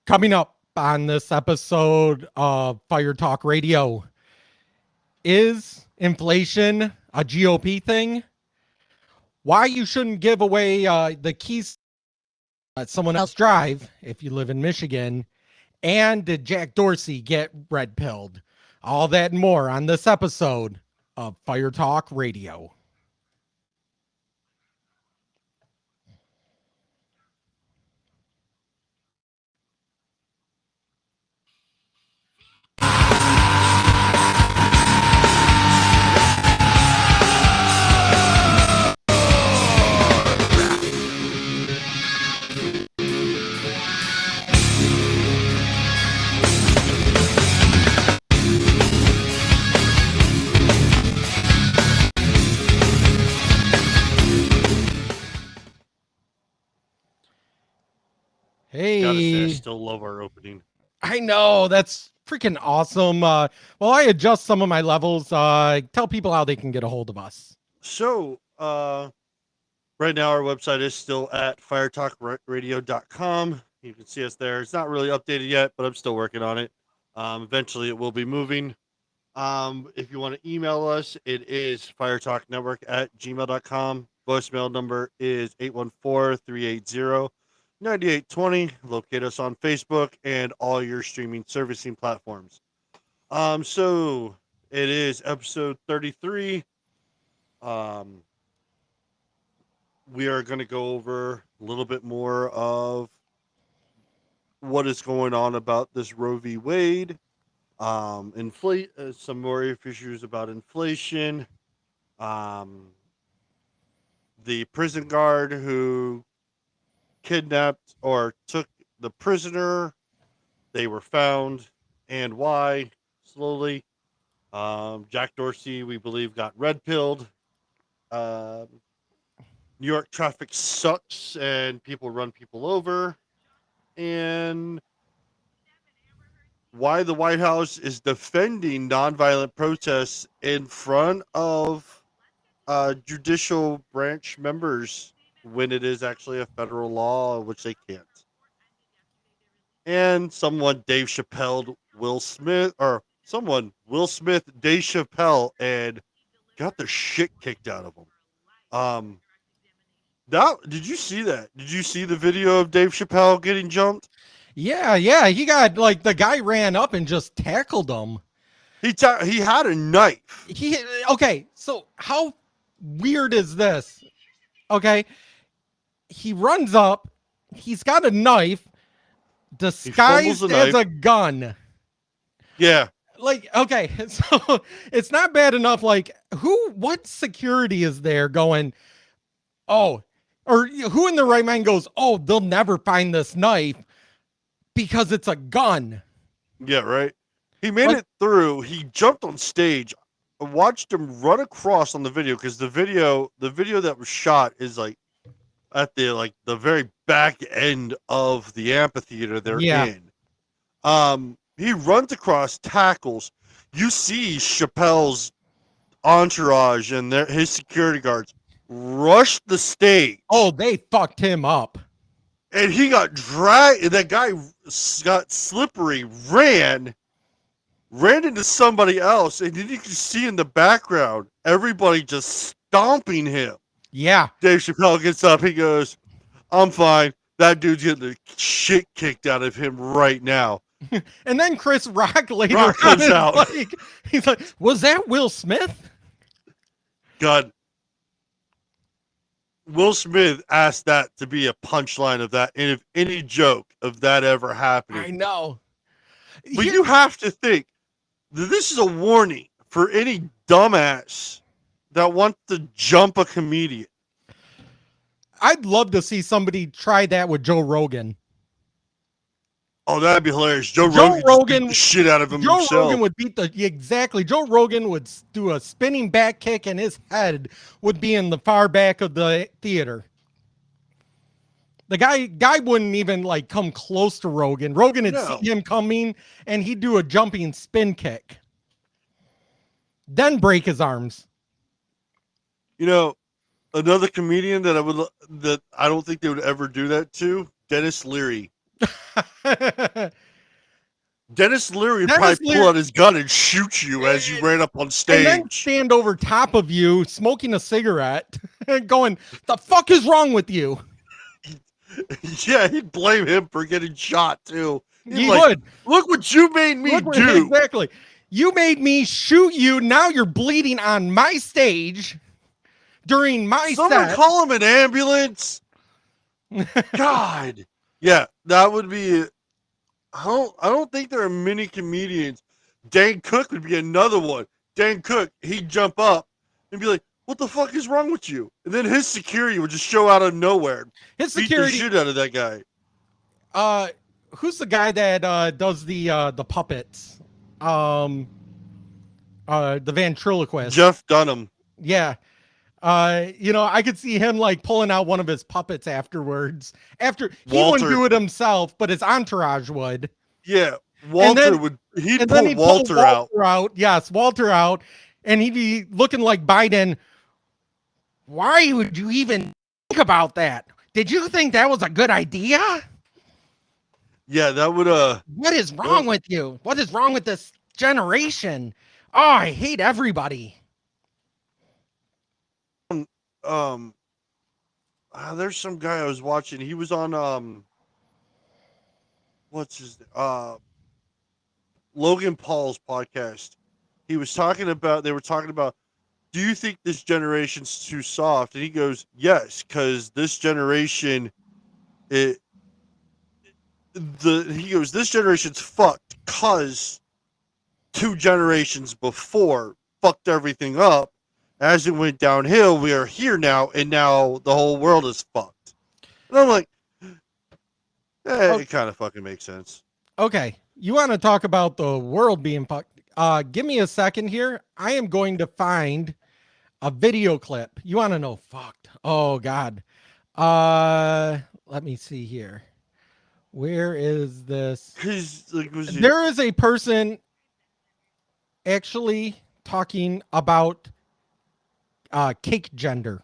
Coming up on this episode of Fire Talk Radio, is inflation a GOP thing? Why you shouldn't give away the keys let someone else drive if you live in Michigan? And did Jack Dorsey get red pilled? All that and more on this episode of Fire Talk Radio. Gotta say, I Hey, still love our opening. I know that's freaking awesome. While I adjust some of my levels, tell people how they can get a hold of us. So, right now our website is still at firetalkradio.com. You can see us there. It's not really updated yet, but I'm still working on it. Eventually it will be moving. If you want to email us, it is firetalknetwork@gmail.com. Voicemail number is 814-380-9820. Locate us on Facebook and all your streaming servicing platforms. So it is episode 33. We are going to go over a little bit more of what is going on about this Roe v. Wade. Some more issues about inflation. The prison guard who kidnapped or took the prisoner. They were found, and why? Slowly. Jack Dorsey, we believe, got red pilled. New York traffic sucks, and people run people over. And why the White House is defending nonviolent protests in front of judicial branch members when it is actually a federal law, which they can't. And Dave Chappelle, Will Smith, Dave Chappelle, and got the shit kicked out of him. Did you see that? Did you see the video of Dave Chappelle getting jumped? Yeah, he got the guy ran up and just tackled him. He had a knife. Okay, so how weird is this? Okay, he runs up, he's got a knife disguised as a gun. Yeah. Okay, so it's not bad enough. What security is there going, oh, or who in their right mind goes, oh, they'll never find this knife because it's a gun. Yeah, right. He made it through. He jumped on stage. I watched him run across on the video because the video that was shot is at the very back end of the amphitheater they're in. He runs across, tackles. You see Chappelle's entourage and his security guards rush the stage. Oh, they fucked him up. And he got dragged. That guy got slippery, ran into somebody else, and then you can see in the background everybody just stomping him. Yeah. Dave Chappelle gets up. He goes, "I'm fine. That dude's getting the shit kicked out of him right now." And then Chris Rock later comes out. He's like, "Was that Will Smith?" God. Will Smith asked that to be a punchline of that, and if any joke of that ever happened. I know. But you have to think that this is a warning for any dumbass that wants to jump a comedian. I'd love to see somebody try that with Joe Rogan. Oh, that'd be hilarious. Joe Rogan beat the shit out of him himself. Rogan would Joe Rogan would do a spinning back kick, and his head would be in the far back of the theater. The guy wouldn't even come close to Rogan. Rogan would see him coming, and he'd do a jumping spin kick, then break his arms. You know, another comedian that I don't think they would ever do that to, Dennis Leary. Dennis Leary would Dennis probably pull out his gun and shoot you as you ran up on and then stage. stand over top of you, smoking a cigarette, and going, "The fuck is wrong with you?" Yeah, he'd blame him for getting shot too. He'd He like, would. look what you made me Look what- do. Exactly. You made me shoot you. Now you're bleeding on my stage during my Someone set. call him an ambulance. God. Yeah, that would be. I don't think there are many comedians. Dan Cook would be another one. Dan Cook, he'd jump up and be like, "What the fuck is wrong with you?" And then his security would just show out of nowhere, His beat the security. shit out of that guy. Who's the guy that does the puppets? The ventriloquist. Jeff Dunham. Yeah. I could see him like pulling out one of his puppets afterwards. After he wouldn't Walter. do it himself, but his entourage would. Yeah, Walter then- would. He'd And pull then he'd Walter pull out. Walter out. Yes, Walter out, and he'd be looking like Biden. Why would you even think about that? Did you think that was a good idea? Yeah, that would. What is wrong with you? What is wrong with this generation? Oh, I hate everybody. There's some guy I was watching. He was on what's his Logan Paul's podcast. He was talking about. They were talking about. Do you think this generation's too soft? And he goes, yes, because this generation, he goes, this generation's fucked because 2 generations before fucked everything up. As it went downhill, we are here now, and now the whole world is fucked. And I'm like, it kind of fucking makes sense. Okay, you want to talk about the world being fucked? Give me a second here. I am going to find a video clip. You want to know fucked? Oh God. Let me see here. Where is this? There is a person actually talking about cake gender.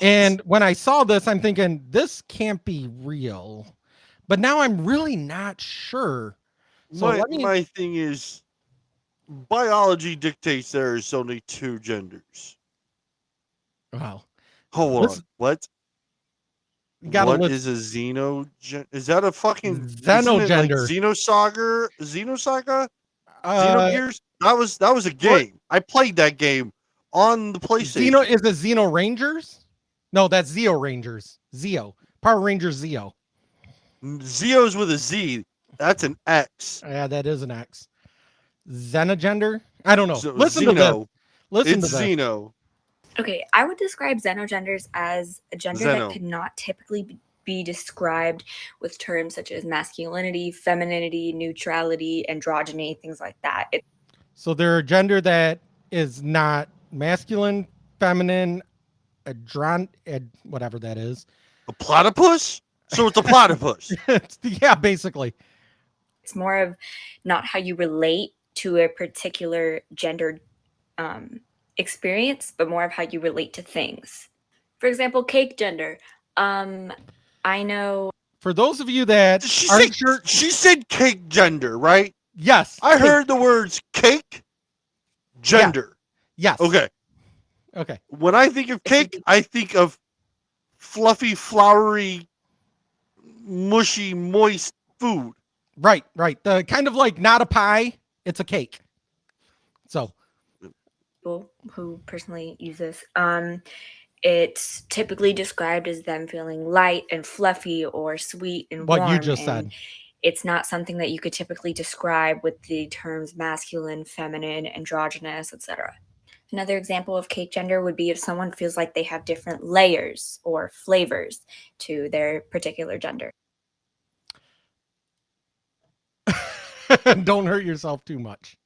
And when I saw this, I'm thinking this can't be real. But now I'm really not sure. So my thing is, biology dictates there is only 2 genders. Wow. Hold on. What? What is a xenogen? Is that a fucking xenogender? Xenosaga? Xenogears? That was a game. I played that game on the PlayStation. Is it Xeno Rangers? No, that's Zeo Rangers. Zeo. Power Rangers Zeo. Zeo's with a Z. That's an X. Yeah, that is an X. Xenogender? I don't know. So Listen to this. Listen to this. Xeno. Okay, I would describe xenogenders as a gender that could not typically be described with terms such as masculinity, femininity, neutrality, androgyny, things like that. So they're a gender that is not masculine, feminine, whatever that is. A platypus? So it's a platypus. Yeah, basically. It's more of not how you relate to a particular gendered experience, but more of how you relate to things. For example, cake gender. I know. For those of you that aren't sure, she said cake gender, right? Yes. I heard the words cake gender. Yeah. Yes. Okay. Okay. When I think of cake, I think of fluffy, flowery, mushy, moist food. Right. The kind of like not a pie, it's a cake. So people who personally use this, it's typically described as them feeling light and fluffy or sweet and warm. What you just said. It's not something that you could typically describe with the terms masculine, feminine, androgynous, etc. Another example of cake gender would be if someone feels like they have different layers or flavors to their particular gender. Don't hurt yourself too much.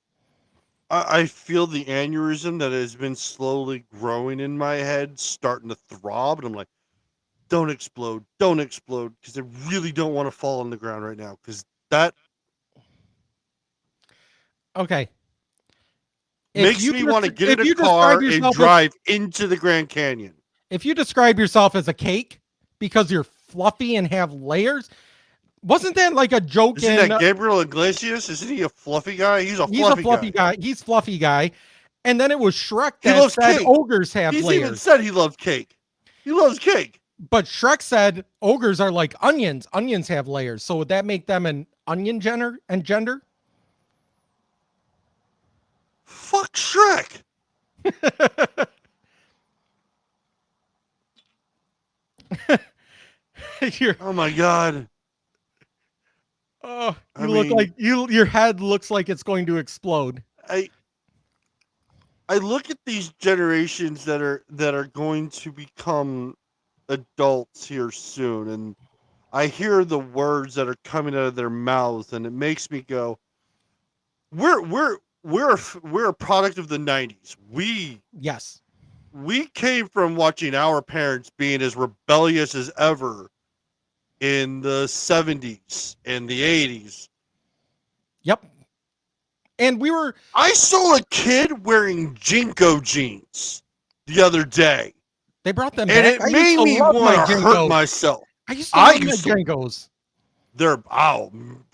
I feel the aneurysm that has been slowly growing in my head starting to throb, and I'm like, don't explode, because I really don't want to fall on the ground right now, because that okay makes me want to get in a car and drive into the Grand Canyon. If you describe yourself as a cake because you're fluffy and have layers. Wasn't that like a joke? Isn't that Gabriel Iglesias? Isn't he a fluffy guy? He's a fluffy guy. He's fluffy guy. And then it was Shrek He that loves said cake. ogres have He's layers. even said he loves cake. He loves cake. But Shrek said ogres are like onions. Onions have layers. So would that make them an onion gender? Fuck Shrek. Oh my god. Oh, I look mean- like your head looks like it's going to explode. I look at these generations that are going to become adults here soon, and I hear the words that are coming out of their mouths, and it makes me go, we're a product of the 90s. Yes. We came from watching our parents being as rebellious as ever in the 70s and the 80s. Yep. And we were I saw a kid wearing Jinko jeans the other day, they brought them and back. it I used made to me love my want to hurt Jinkos. myself. I used to I love my used to- Jinkos. They're, oh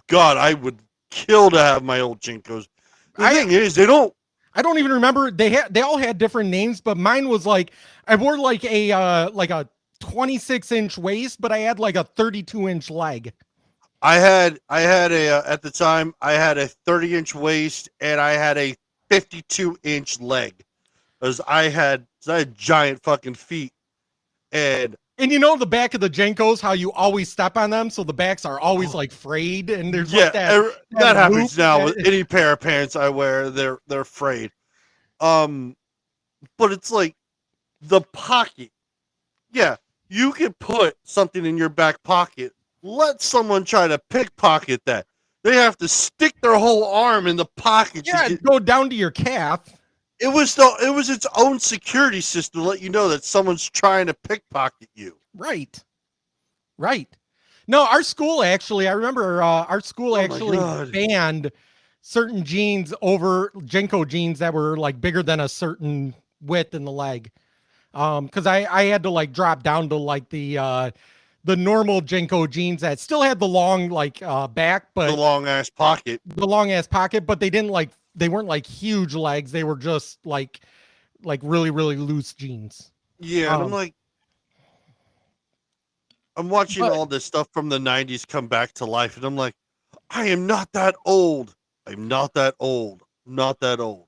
god, I would kill to have my old Jinkos. The thing is, they don't. I don't even remember. They all had different names, but mine was like I wore like a 26-inch waist, but I had like a 32-inch leg. I had a at the time I had a 30-inch waist and I had a 52-inch leg, because I had giant fucking feet, and you know the back of the Jenkos, how you always step on them, so the backs are always like frayed, and there's yeah, like that happens loop now that- with any pair of pants I wear. They're frayed. But it's like the pocket. Yeah, you can put something in your back pocket. Let someone try to pickpocket that. They have to stick their whole arm in the pocket. to Yeah, get- go down to your calf. It was its own security system to let you know that someone's trying to pickpocket you. Right. No, our school actually, I remember our school Oh my actually God. banned certain jeans over Jenko jeans that were like bigger than a certain width in the leg. Because I had to like drop down to like the normal Jenko jeans that still had the long like back, but The long ass pocket. the long ass pocket, but they weren't like huge legs. They were just like really, really loose jeans. Yeah, and I'm Um, like, I'm watching but- all this stuff from the 90s come back to life, and I'm like, I am not that old. I'm not that old. Not that old.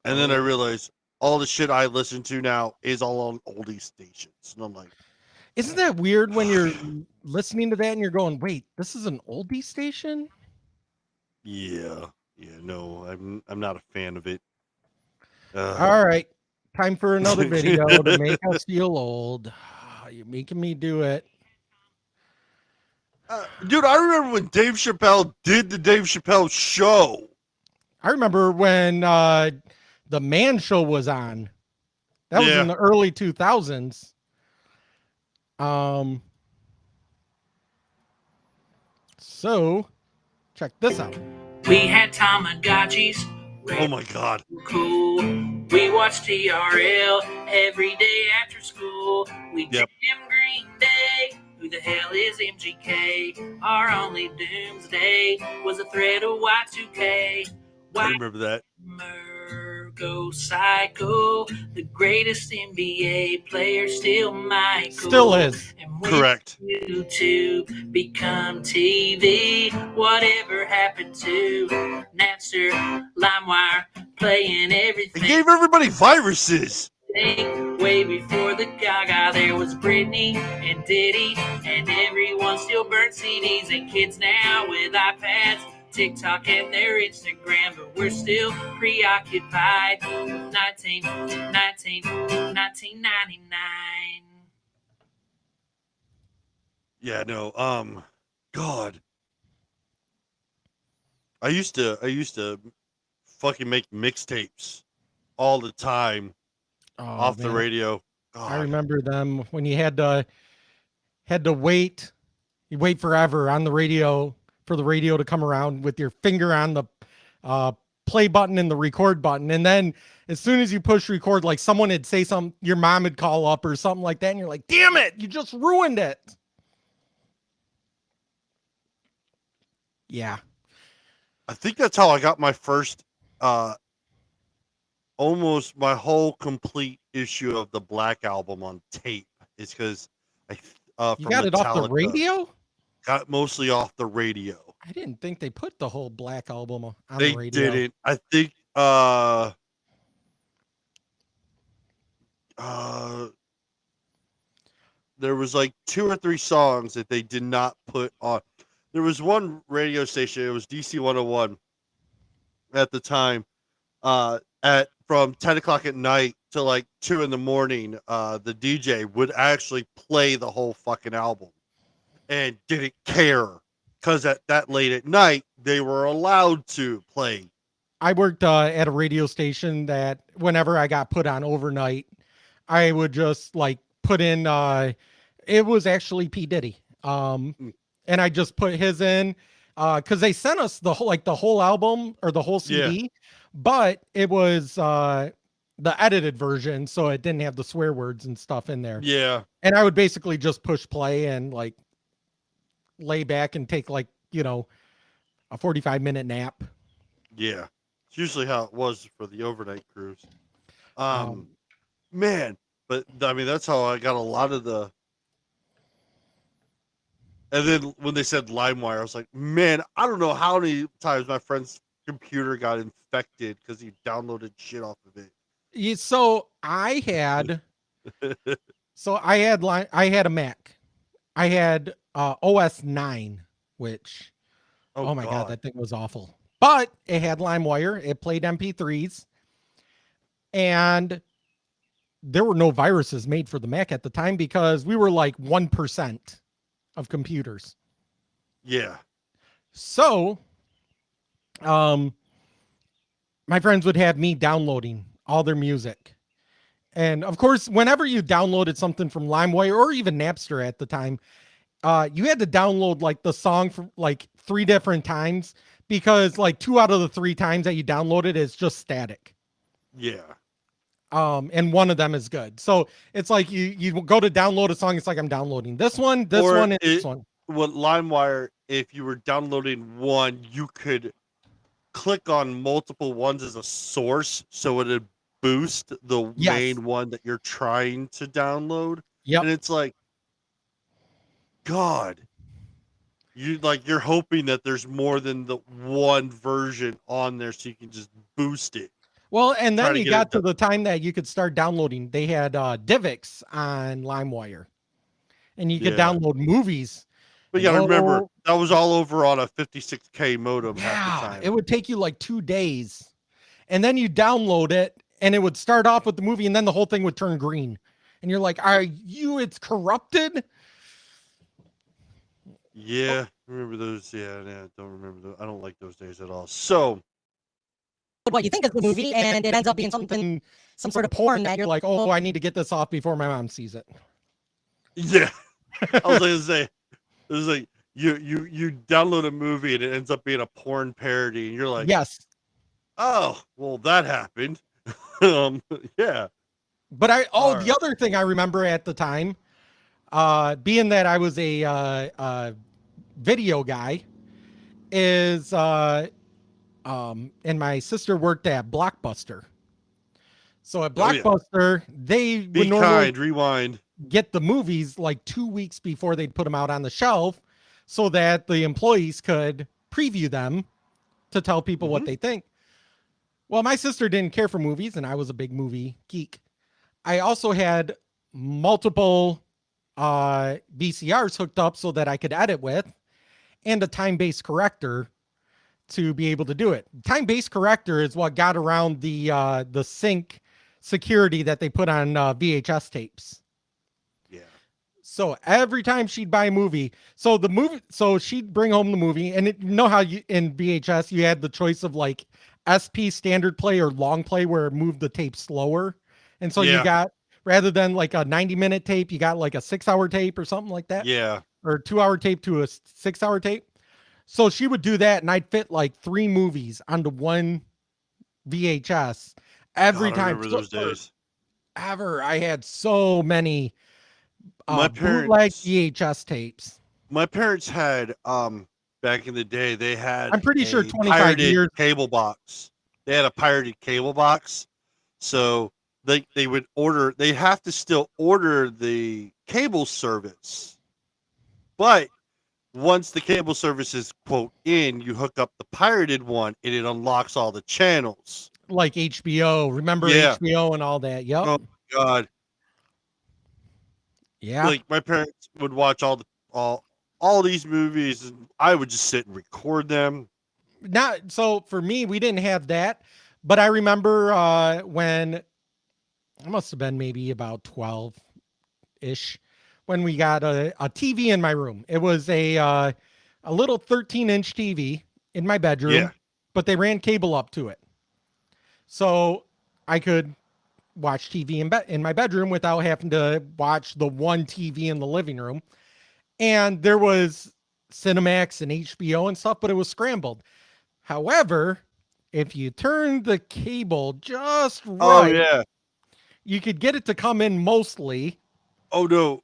And then I realize all the shit I listen to now is all on oldie stations. And I'm like, Isn't that weird when you're listening to that and you're going, wait, this is an oldie station? yeah, no, I'm not a fan of it. All right. Time for another video to make us feel old. You're making me do it. Dude, I remember when Dave Chappelle did the Dave Chappelle show. I remember when the Man Show was on. That was Yeah. in the early 2000s. So check this out. We had Tamagotchis. Oh my god. Cool. We watched TRL every day after school. We Yep. jammed Green Day. Who the hell is MGK? Our only doomsday was a threat of Y2K. I remember that. Go Psycho, the greatest NBA player, still Michael. Still is. And when Correct. YouTube become TV, whatever happened to Napster, LimeWire, playing It everything. gave everybody viruses. Way before the Gaga, there was Britney and Diddy, and everyone still burnt CDs. And kids now with iPads, TikTok, and their Instagram, but we're still preoccupied with 1999. Yeah, no, God. I used to fucking make mixtapes all the time Oh, off the man. radio. I God. remember them when you had to wait. You wait forever on the radio for the radio to come around with your finger on the play button and the record button. And then as soon as you push record, like someone would say something, your mom would call up or something like that. And you're like, damn it, you just ruined it. Yeah. I think that's how I got my first, almost my whole complete issue of the Black Album on tape. Is because You from got it off the Metallica, radio? got mostly off the radio. I didn't think they put the whole Black Album on the They radio. didn't. I think there was like 2 or 3 songs that they did not put on. There was one radio station, it was DC 101 at the time, at from 10 o'clock at night to like 2 in the morning, the DJ would actually play the whole fucking album and didn't care because at that late at night they were allowed to play. I worked at a radio station that whenever I got put on overnight, I would just like put in it was actually P. Diddy. And I just put his in because they sent us the whole album or the whole CD, but it was the edited version, so it didn't have the swear words and stuff in there. Yeah. And I would basically just push play and like lay back and take like, a 45-minute nap. Yeah. It's usually how it was for the overnight cruise. Man, but I mean, that's how I got a lot of the. And then when they said LimeWire, I was like, man, I don't know how many times my friend's computer got infected because he downloaded shit off of it. So I had a Mac. I had OS 9, which oh my God, that thing was awful. But it had LimeWire. It played MP3s, and there were no viruses made for the Mac at the time because we were like 1% of computers. Yeah. So, my friends would have me downloading all their music. And of course, whenever you downloaded something from LimeWire or even Napster at the time, you had to download like the song from like 3 different times because like 2 out of the 3 times that you downloaded is just static. Yeah. And one of them is good. So it's like you go to download a song. It's like I'm downloading this one, this one, and this one. With LimeWire, if you were downloading one, you could click on multiple ones as a source, so it would boost the main one that you're trying to download. Yeah, and it's like, God, you're hoping that there's more than the one version on there, so you can just boost it. Well, and then you got to the time that you could start downloading. They had DivX on LimeWire, and you could download movies. But you gotta remember, that was all over on a 56K modem half the time. It would take you like 2 days. And then you download it, and it would start off with the movie, and then the whole thing would turn green. And you're like, it's corrupted? Yeah, remember those? Yeah, don't remember those. I don't like those days at all. So, what you think of the movie, and it ends up being some sort of porn that you're like, oh, I need to get this off before my mom sees it. Yeah, I was gonna say, it was like you download a movie and it ends up being a porn parody, and you're like, yes, oh, well, that happened. Yeah. But the other thing I remember at the time, being that I was a video guy, is and my sister worked at Blockbuster. So at Blockbuster, they would normally rewind, get the movies like 2 weeks before they'd put them out on the shelf so that the employees could preview them to tell people what they think. Well, my sister didn't care for movies, and I was a big movie geek. I also had multiple VCRs hooked up so that I could edit with, and a time-based corrector to be able to do it. Time-based corrector is what got around the sync security that they put on VHS tapes. Yeah. So every time she'd buy a movie, so she'd bring home the movie, and you know how in VHS you had the choice of like SP standard play or long play where it moved the tape slower. And so you got, rather than like a 90-minute tape, you got like a 6-hour tape or something like that. Yeah. Or 2-hour tape to a 6-hour tape. So she would do that, and I'd fit like 3 movies onto one VHS every time. I remember those days. I had so many my bootleg VHS tapes. My parents had back in the day, they had I'm pretty sure a 25 pirated years. cable box. They had a pirated cable box, so they would order. They have to still order the cable service, but once the cable service is quote in, you hook up the pirated one, and it unlocks all the channels. Like HBO. Remember Yeah. HBO and all that? Yep. Oh my god! Yeah. Like my parents would watch all these movies, and I would just sit and record them. Not so for me, we didn't have that, but I remember when I must have been maybe about 12 ish when we got a TV in my room. It was a little 13-inch TV in my bedroom, Yeah. but they ran cable up to it. So I could watch TV in my bedroom without having to watch the one TV in the living room. And there was Cinemax and HBO and stuff, but it was scrambled. However, if you turn the cable just right, Oh yeah. you could get it to come in mostly. Oh no.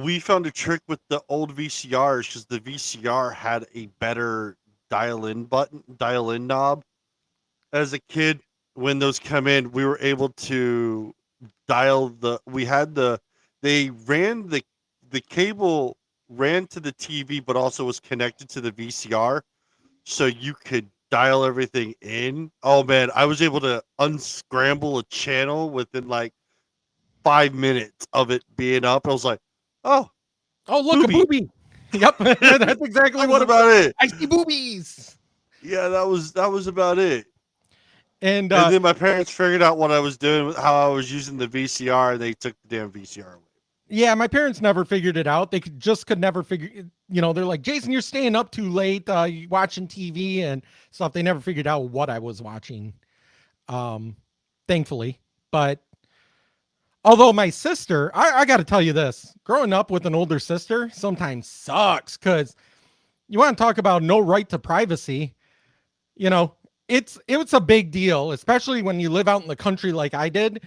We found a trick with the old VCRs because the VCR had a better dial-in knob. As a kid, when those come in, we were able to dial they ran the cable ran to the TV, but also was connected to the VCR, so you could dial everything in. Oh man, I was able to unscramble a channel within like 5 minutes of it being up. I was like, oh, Oh, look, Booby. a booby. Yep, that's exactly that what was about it. I see boobies. Yeah, that was about it. And And then my parents figured out what I was doing, how I was using the VCR, and they took the damn VCR away. yeah, my parents never figured it out. They could never figure. They're like, Jason, you're staying up too late, watching TV and stuff. They never figured out what I was watching. Thankfully, but although my sister, I got to tell you this: growing up with an older sister sometimes sucks because you want to talk about no right to privacy. It's a big deal, especially when you live out in the country like I did.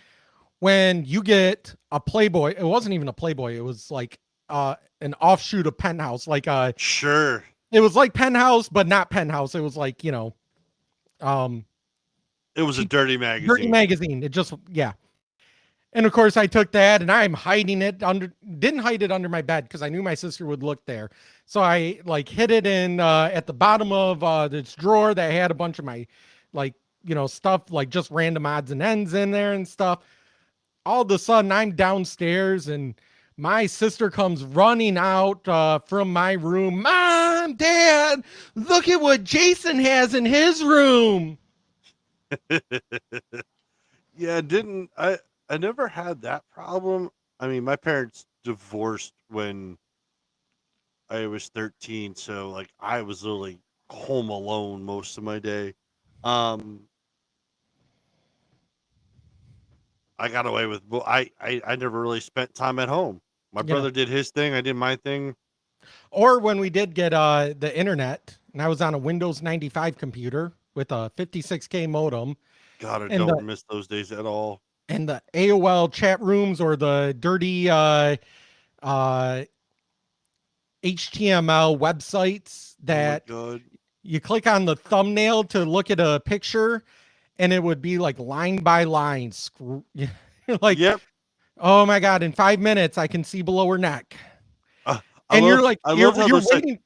When you get a Playboy, it wasn't even a Playboy. It was like an offshoot of Penthouse. Like Sure. it was like Penthouse, but not Penthouse. It was like It was a dirty magazine. dirty magazine. It just yeah. And of course, I took that and I'm hiding it didn't hide it under my bed because I knew my sister would look there. So I like hid it in at the bottom of this drawer that had a bunch of my stuff, like just random odds and ends in there and stuff. All of a sudden, I'm downstairs and my sister comes running out from my room. Mom, Dad, look at what Jason has in his room. Yeah, I never had that problem. I mean, my parents divorced when I was 13, so like I was literally home alone most of my day. I got away with I never really spent time at home. My Yeah. brother did his thing, I did my thing. Or when we did get the internet, and I was on a Windows 95 computer with a 56K modem, God, I And don't miss those days at all. and the AOL chat rooms or the dirty HTML websites that Oh my God. you click on the thumbnail to look at a picture, and it would be like line by line. Like, Yep. oh my God, in 5 minutes, I can see below her neck. I And you're love- like, I you're, love how you're those, like- waiting.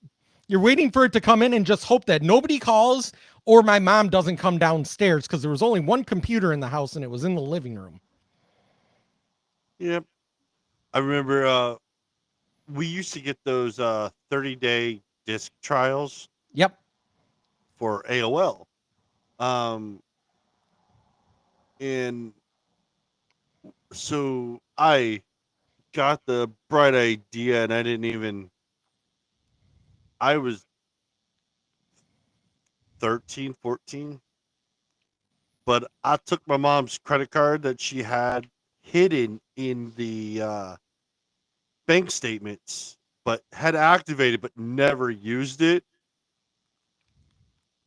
You're waiting for it to come in and just hope that nobody calls or my mom doesn't come downstairs because there was only one computer in the house and it was in the living room. Yep. I remember we used to get those 30-day disc trials Yep. for AOL. And so I got the bright idea, and I was 13, 14, but I took my mom's credit card that she had hidden in the bank statements, but had activated but never used it,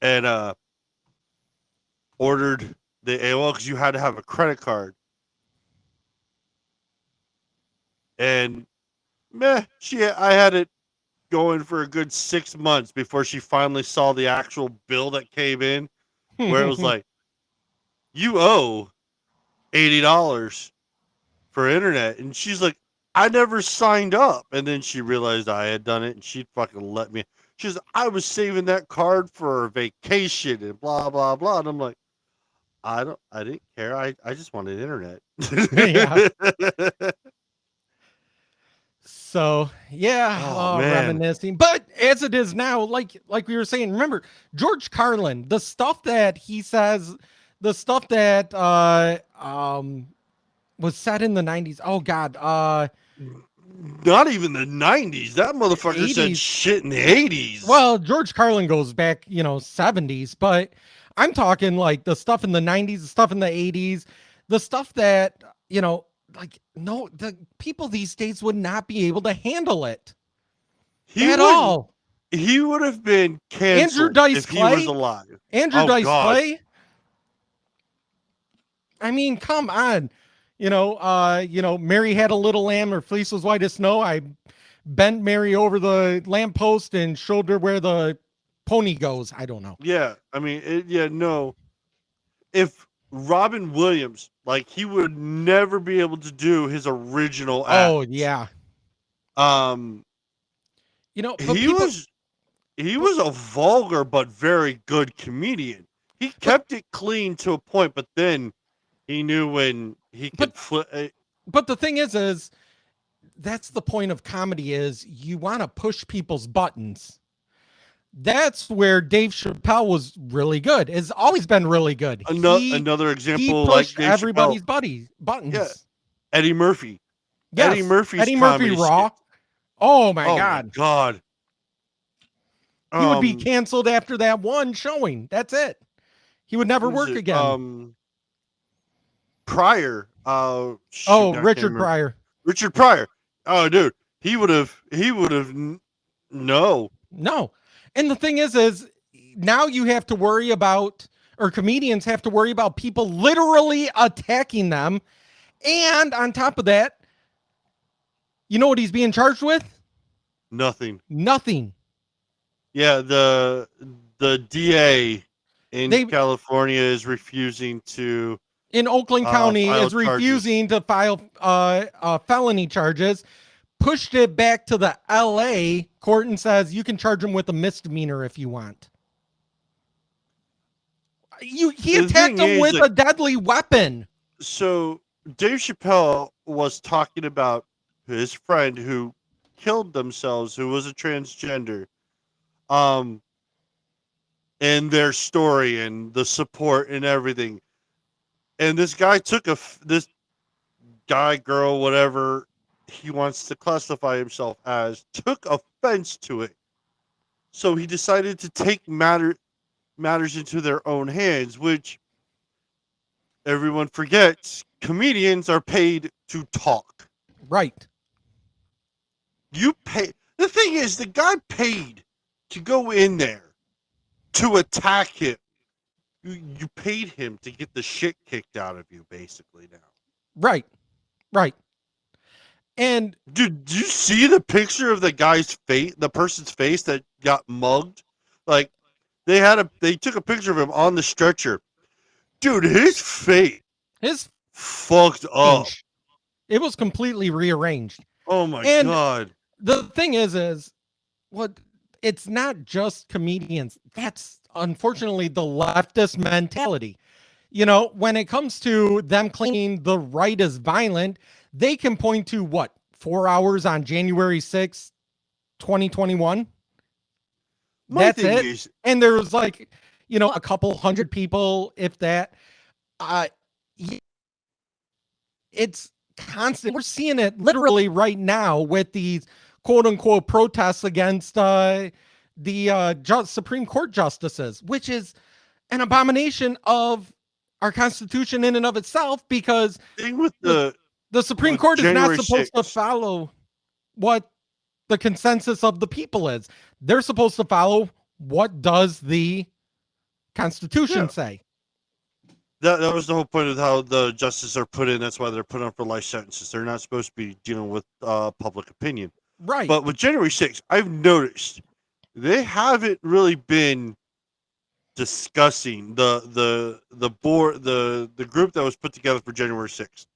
and ordered the AOL because you had to have a credit card. And I had it going for a good 6 months before she finally saw the actual bill that came in, where it was like, you owe $80 for internet. And she's like, I never signed up. And then she realized I had done it, and she'd fucking let me. She's like, I was saving that card for a vacation and blah, blah, blah. And I'm like, I didn't care. I just wanted internet. Yeah. So yeah, Oh, man. reminiscing. But as it is now, like we were saying, remember George Carlin, the stuff that he says, the stuff that was said in the 90s. Oh God, Not even the 90s. That motherfucker said 80s. shit in the 80s. Well, George Carlin goes back, 70s, but I'm talking like the stuff in the 90s, the stuff in the 80s, the stuff that, no, the people these days would not be able to handle it at all. He would have been canceled Dice if he Clay? was alive. Andrew Oh, Dice God. Clay. I mean, come on. Mary had a little lamb, her fleece was white as snow. I bent Mary over the lamppost and showed her where the pony goes. I don't know. Yeah, I mean, no. If Robin Williams, like, he would never be able to do his original act. Oh yeah. But he he was a vulgar but very good comedian. He kept it clean to a point, but then he knew when he could flip. But the thing is that's the point of comedy, is you want to push people's buttons. That's where Dave Chappelle was really good. Has always been really good. Another He example, like pushed Dave everybody's Chappelle. buttons. Yeah. Eddie Murphy. Yes. Eddie Murphy's Eddie Murphy comedy Raw. skit. Oh my Oh God. my God. He would be canceled after that one showing. That's it. He would never work again. Pryor. I can't Richard remember. Pryor. Richard Pryor. Oh, dude, he would have. No. No. And the thing is now you have to worry about, or comedians have to worry about people literally attacking them. And on top of that, you know what he's being charged with? Nothing. Nothing. Yeah, the DA in California is refusing to. In Oakland County file is refusing to file felony charges. Pushed it back to the LA court and says you can charge him with a misdemeanor if you want. He The attacked thing him is, with like- a deadly weapon. So Dave Chappelle was talking about his friend who killed themselves, who was a transgender, and their story and the support and everything. And this guy took this guy, girl, whatever he wants to classify himself as, took offense to it. So he decided to take matters into their own hands, which everyone forgets. Comedians are paid to talk. Right. You pay. The thing is, the guy paid to go in there to attack him. You paid him to get the shit kicked out of you, basically, now. Right. And Dude, did you see the picture of the guy's face, the person's face that got mugged? Like, they took a picture of him on the stretcher. Dude, his face his fucked up. it was completely rearranged. Oh my And God. The thing is what, it's not just comedians. That's unfortunately the leftist mentality. When it comes to them claiming the right is violent, they can point to 4 hours on January 6th, 2021. That's it. Is, And there was a couple hundred people, if that. It's constant. We're seeing it literally right now with these quote unquote protests against the Supreme Court justices, which is an abomination of our Constitution in and of itself, because with the Supreme with Court is not January supposed to 6th. follow what the consensus of the people is. They're supposed to follow what does the Constitution say. That was the whole point of how the justices are put in. That's why they're put on for life sentences. They're not supposed to be dealing with public opinion. Right. But with January 6th, I've noticed they haven't really been discussing the board the group that was put together for January 6th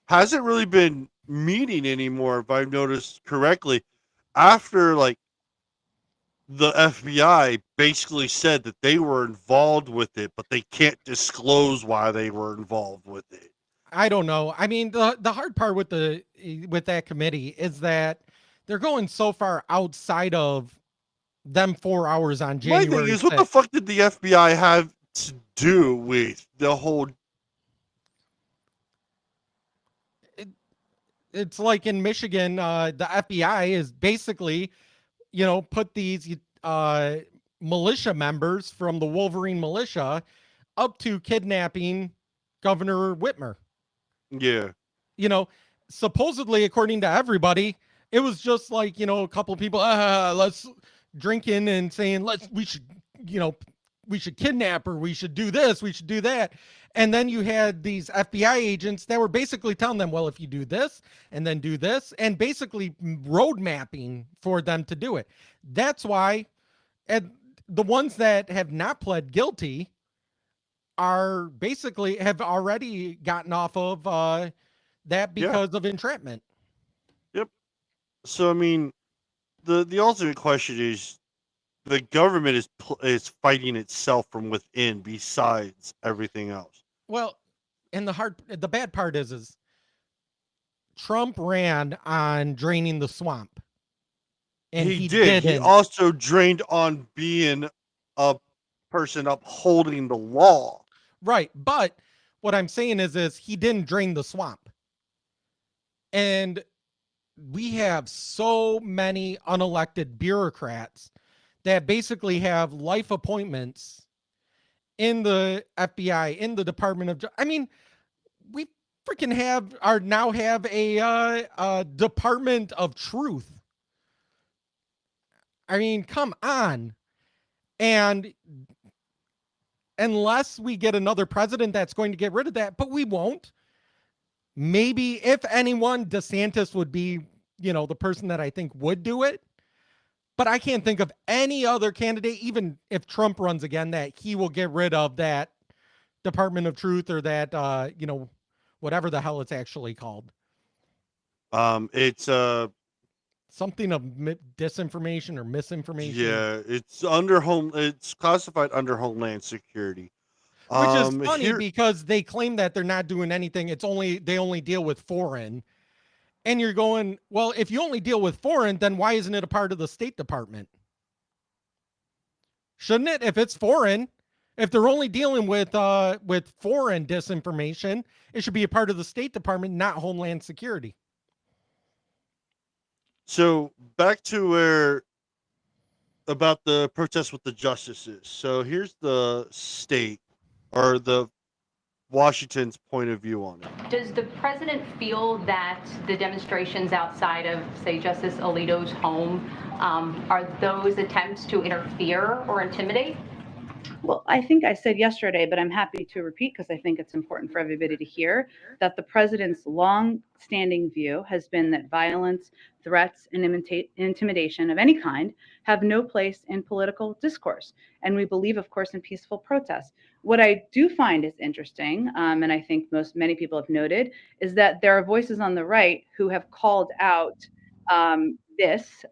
hasn't really been meeting anymore, if I've noticed correctly, after like the FBI basically said that they were involved with it, but they can't disclose why they were involved with it. I don't know. I mean, the hard part with that committee is that they're going so far outside of them 4 hours on January. My thing is, what the 6th. fuck did the FBI have to do with the whole? It's like in Michigan, the FBI is basically, put these militia members from the Wolverine militia up to kidnapping Governor Whitmer. Yeah. Supposedly, according to everybody, it was just like, a couple of people, let's drinking and saying, we should kidnap her. We should do this. We should do that. And then you had these FBI agents that were basically telling them, well, if you do this and then do this, and basically road mapping for them to do it. That's why the ones that have not pled guilty are basically have already gotten off of that because of entrapment. Yep. So, I mean, the ultimate question is, the government is fighting itself from within besides everything else. Well, and the bad part is Trump ran on draining the swamp. And he did. He also drained on being a person upholding the law. Right. But what I'm saying is he didn't drain the swamp. And we have so many unelected bureaucrats that basically have life appointments in the FBI, in the Department of I mean, we freaking now have a Department of Truth. I mean, come on. And unless we get another president that's going to get rid of that, but we won't. Maybe if anyone, DeSantis would be, the person that I think would do it. But I can't think of any other candidate, even if Trump runs again, that he will get rid of that Department of Truth or that, whatever the hell it's actually called. It's something of disinformation or misinformation. Yeah, it's classified under Homeland Security. Which is funny because they claim that they're not doing anything. They only deal with foreign. And you're going, well, if you only deal with foreign, then why isn't it a part of the State Department? Shouldn't it? If it's foreign, if they're only dealing with foreign disinformation, it should be a part of the State Department, not Homeland Security. So back to about the protest with the justices. So here's the state or the Washington's point of view on it. Does the president feel that the demonstrations outside of, say, Justice Alito's home are those attempts to interfere or intimidate? Well, I think I said yesterday, but I'm happy to repeat because I think it's important for everybody to hear that the president's long-standing view has been that violence, threats, and intimidation of any kind have no place in political discourse. And we believe, of course, in peaceful protest. What I do find is interesting, and I think many people have noted, is that there are voices on the right who have called out this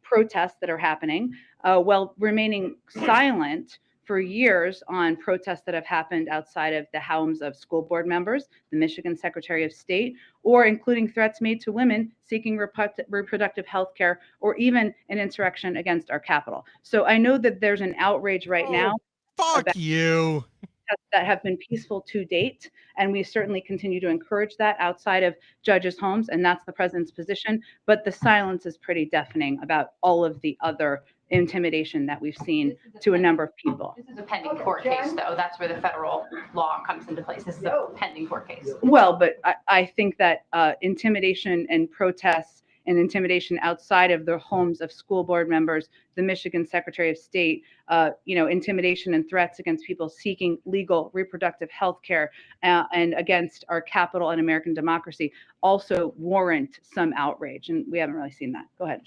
protests that are happening while remaining silent for years on protests that have happened outside of the homes of school board members, the Michigan Secretary of State, or including threats made to women seeking reproductive health care, or even an insurrection against our Capitol. So I know that there's an outrage right now. Fuck you. That have been peaceful to date, and we certainly continue to encourage that outside of judges' homes, and that's the president's position. But the silence is pretty deafening about all of the other intimidation that we've seen to a number of people. This is a pending court case, though. That's where the federal law comes into place. This is a pending court case. Well, but I think that intimidation and protests and intimidation outside of the homes of school board members, the Michigan Secretary of State, intimidation and threats against people seeking legal reproductive health care and against our capital and American democracy also warrant some outrage. And we haven't really seen that. Go ahead.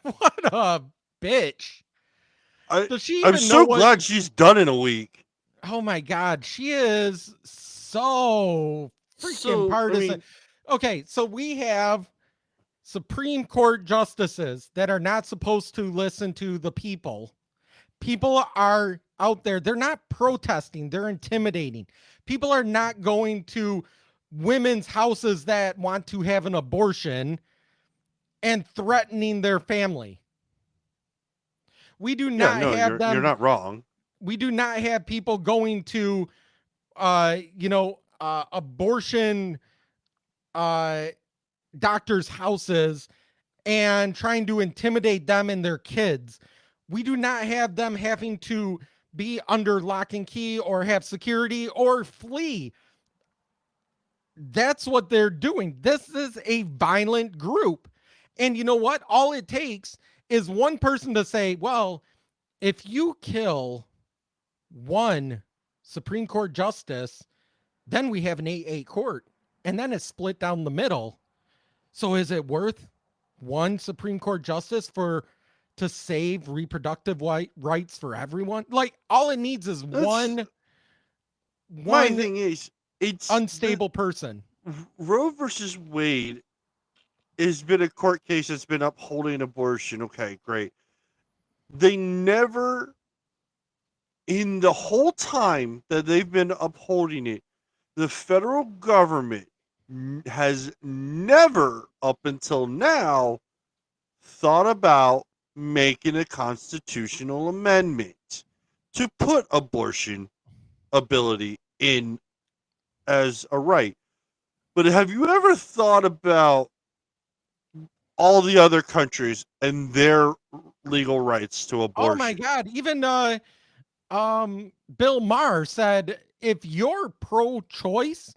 What a bitch. Does she I'm even so know what? glad she's done in a week. Oh my God, she is so freaking So, I partisan. mean- Okay, so we have Supreme Court justices that are not supposed to listen to the people. People are out there. They're not protesting. They're intimidating. People are not going to women's houses that want to have an abortion and threatening their family. We do not have them. You're not wrong. We do not have people going to, abortion doctors' houses and trying to intimidate them and their kids. We do not have them having to be under lock and key or have security or flee. That's what they're doing. This is a violent group. And you know what? All it takes is one person to say, well, if you kill one Supreme Court justice, then we have an 8-8 court, and then it's split down the middle. So is it worth one Supreme Court justice to save reproductive rights for everyone? Like, all it needs is one My thing is, it's unstable person. Roe versus Wade has been a court case that's been upholding abortion. Okay, great. They never, in the whole time that they've been upholding it, the federal government has never, up until now, thought about making a constitutional amendment to put abortion ability in as a right. But have you ever thought about all the other countries and their legal rights to abortion? Oh my God. Even Bill Maher said, if you're pro-choice,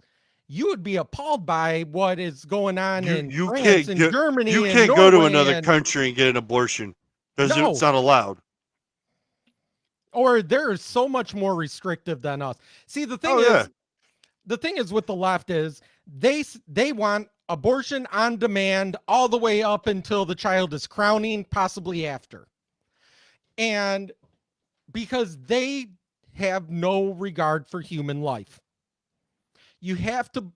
you would be appalled by what is going on in France and Germany. You and can't go to Norway another country and get an abortion because No. it's not allowed. Or they're so much more restrictive than us. See, the thing is with the left is they want abortion on demand all the way up until the child is crowning, possibly after. And because they have no regard for human life. You have to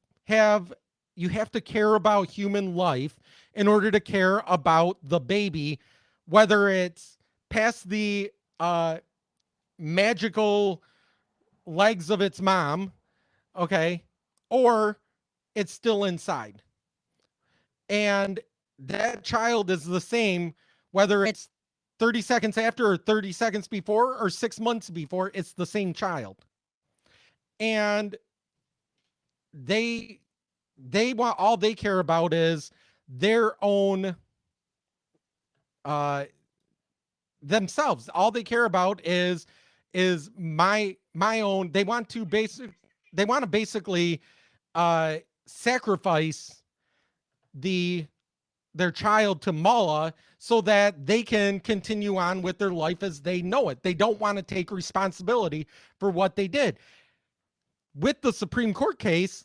care about human life in order to care about the baby, whether it's past the magical legs of its mom, okay, or it's still inside. And that child is the same, whether it's 30 seconds after or 30 seconds before or 6 months before, it's the same child. And they want, all they care about is their own themselves. All they care about is my own. They want to basically sacrifice their child to Mullah so that they can continue on with their life as they know it. They don't want to take responsibility for what they did. With the Supreme Court case,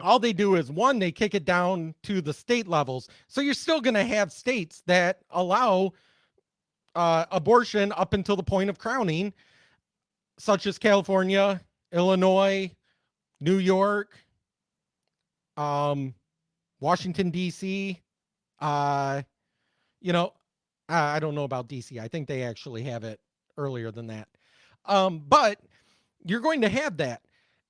all they do is, one, they kick it down to the state levels. So you're still going to have states that allow abortion up until the point of crowning, such as California, Illinois, New York, Washington, D.C. I don't know about DC. I think they actually have it earlier than that. But you're going to have that.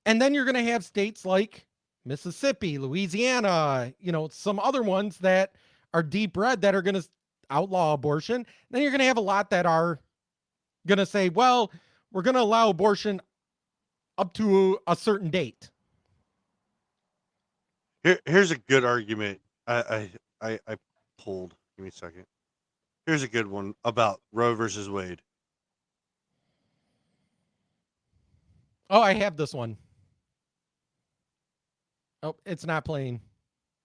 And then you're going to have states like Mississippi, Louisiana, some other ones that are deep red that are going to outlaw abortion. Then you're going to have a lot that are going to say, well, we're going to allow abortion up to a certain date. Here's a good argument I pulled. Give me a second. Here's a good one about Roe versus Wade. Oh, I have this one. Oh, it's not playing.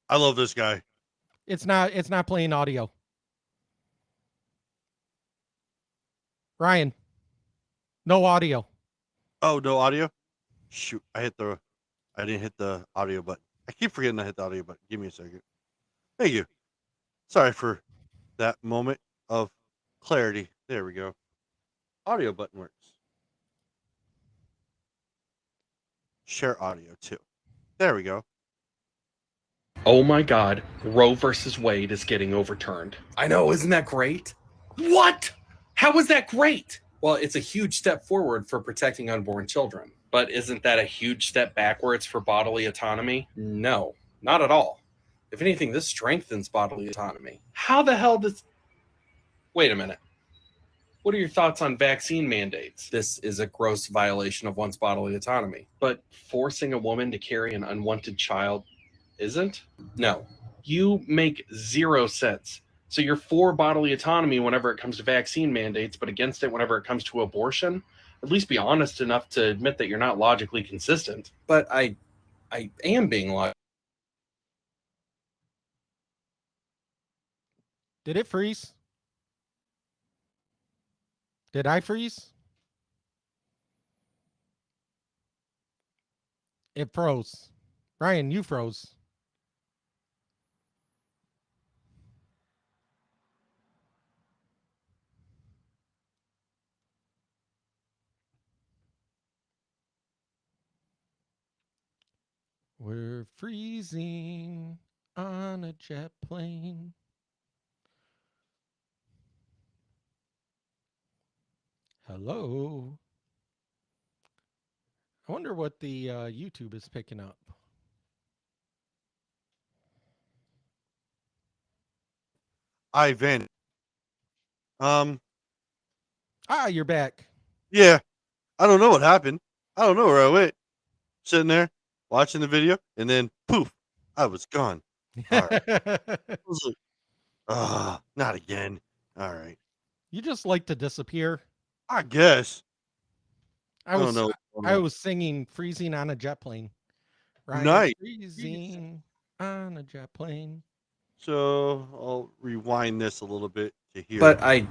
I love this guy. It's not playing audio. Ryan, no audio. Oh, no audio? Shoot, I didn't hit the audio button. I keep forgetting I hit the audio button. Give me a second. Thank you. Sorry for that moment of clarity. There we go. Audio button works. Share audio too. There we go. Oh my God, Roe versus Wade is getting overturned. I know, isn't that great? What? How is that great? Well, it's a huge step forward for protecting unborn children. But isn't that a huge step backwards for bodily autonomy? No, not at all. If anything, this strengthens bodily autonomy. How the hell does... Wait a minute. What are your thoughts on vaccine mandates? This is a gross violation of one's bodily autonomy. But forcing a woman to carry an unwanted child isn't? No. You make zero sense. So you're for bodily autonomy whenever it comes to vaccine mandates, but against it whenever it comes to abortion? At least be honest enough to admit that you're not logically consistent. But I am being logical. Did it freeze? Did I freeze? It froze. Ryan, you froze. We're freezing on a jet plane. Hello. I wonder what the YouTube is picking up. I vanished. You're back. Yeah. I don't know what happened. I don't know where I went. Sitting there watching the video, and then poof, I was gone. All right. I was like, not again. All right. You just like to disappear. I guess. I don't know. I was singing "Freezing on a Jet Plane." Ryan, Nice. freezing on a jet plane. So I'll rewind this a little bit to hear. But I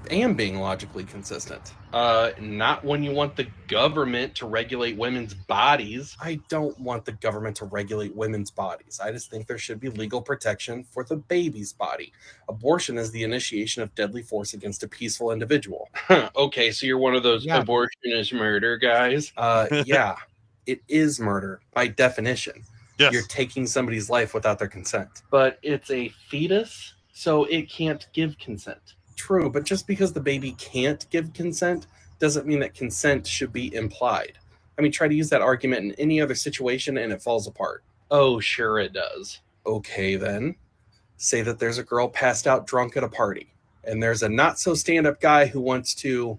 am being logically consistent. Not when you want the government to regulate women's bodies. I don't want the government to regulate women's bodies. I just think there should be legal protection for the baby's body. Abortion is the initiation of deadly force against a peaceful individual. Okay, so you're one of those Yeah. abortion is murder guys. Yeah, it is murder by definition. yes. You're taking somebody's life without their consent. But it's a fetus, so it can't give consent. True, but just because the baby can't give consent doesn't mean that consent should be implied. I mean, try to use that argument in any other situation and it falls apart. Oh, sure it does. Okay, then. Say that there's a girl passed out drunk at a party, and there's a not so stand up guy who wants to,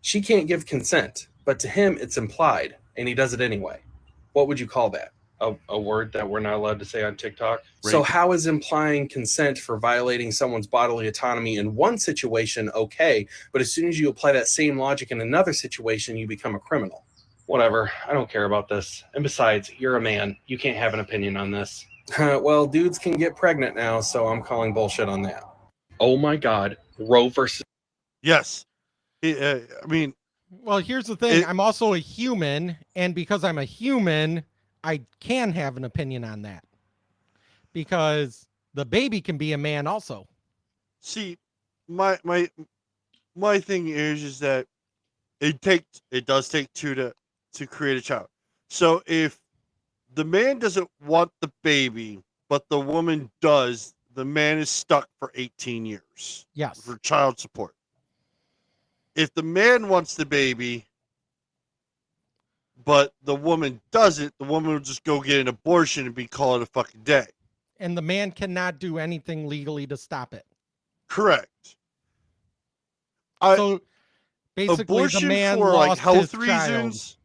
she can't give consent, but to him it's implied, and he does it anyway. What would you call that? A word that we're not allowed to say on TikTok. So how is implying consent for violating someone's bodily autonomy in one situation okay, but as soon as you apply that same logic in another situation, you become a criminal? Whatever. I don't care about this. And besides, you're a man. You can't have an opinion on this. Well, dudes can get pregnant now, so I'm calling bullshit on that. Oh my God. Roe versus... Yes. I mean, Well, here's the thing. It- I'm also a human, and because I'm a human, I can have an opinion on that. Because the baby can be a man also. see, my thing is that it does take two to create a child. So if the man doesn't want the baby, but the woman does, the man is stuck for 18 years Yes. for child support. If the man wants the baby, but the woman doesn't, the woman will just go get an abortion and be called a fucking day. And the man cannot do anything legally to stop it. Correct. So basically, Abortion the man for lost like health his reasons.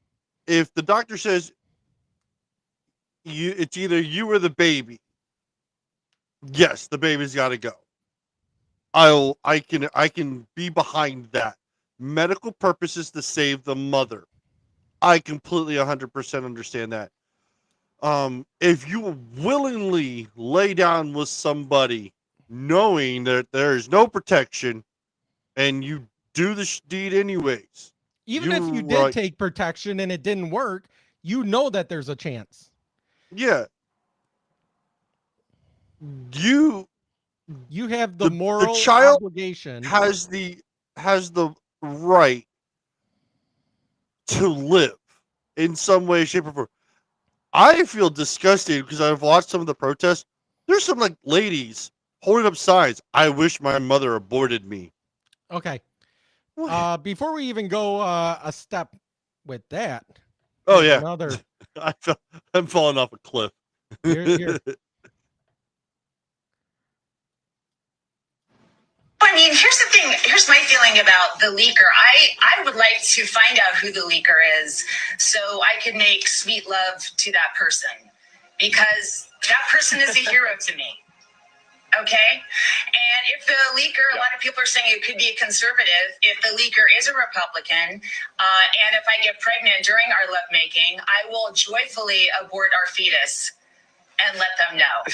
If the doctor says it's either you or the baby, yes, the baby's got to go. I can be behind that. Medical purposes to save the mother. I completely 100% understand that. if you willingly lay down with somebody knowing that there is no protection and you do the deed anyways, Even if you did take protection and it didn't work, you know that there's a chance. yeah, You have the moral child obligation. has the right to live in some way, shape, or form. I feel disgusted because I've watched some of the protests. There's some like ladies holding up signs. I wish my mother aborted me. Okay. Before we even go a step with that. Oh yeah. Another. I'm falling off a cliff. Here. I mean, here's the thing. Here's my feeling about the leaker. I would like to find out who the leaker is so I could make sweet love to that person, because that person is a hero to me. Okay? And if the leaker, a lot of people are saying it could be a conservative. If the leaker is a Republican, and if I get pregnant during our lovemaking, I will joyfully abort our fetus and let them know.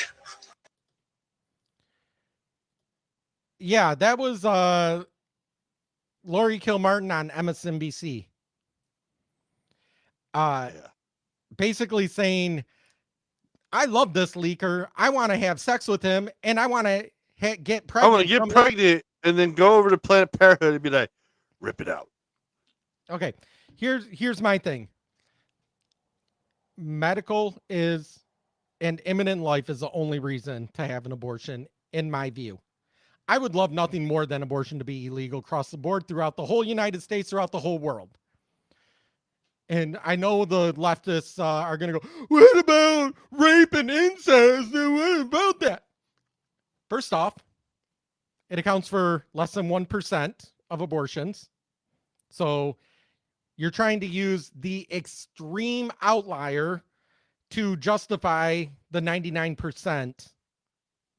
Yeah, that was Lori Kilmartin on MSNBC. Basically saying, I love this leaker. I want to have sex with him, and I want to get pregnant. I want to get pregnant and then go over to Planet Parenthood and be like, rip it out. Okay, here's my thing. Medical is and imminent life is the only reason to have an abortion, in my view. I would love nothing more than abortion to be illegal across the board throughout the whole United States, throughout the whole world. And I know the leftists are going to go, what about rape and incest? What about that? First off, it accounts for less than 1% of abortions. So you're trying to use the extreme outlier to justify the 99%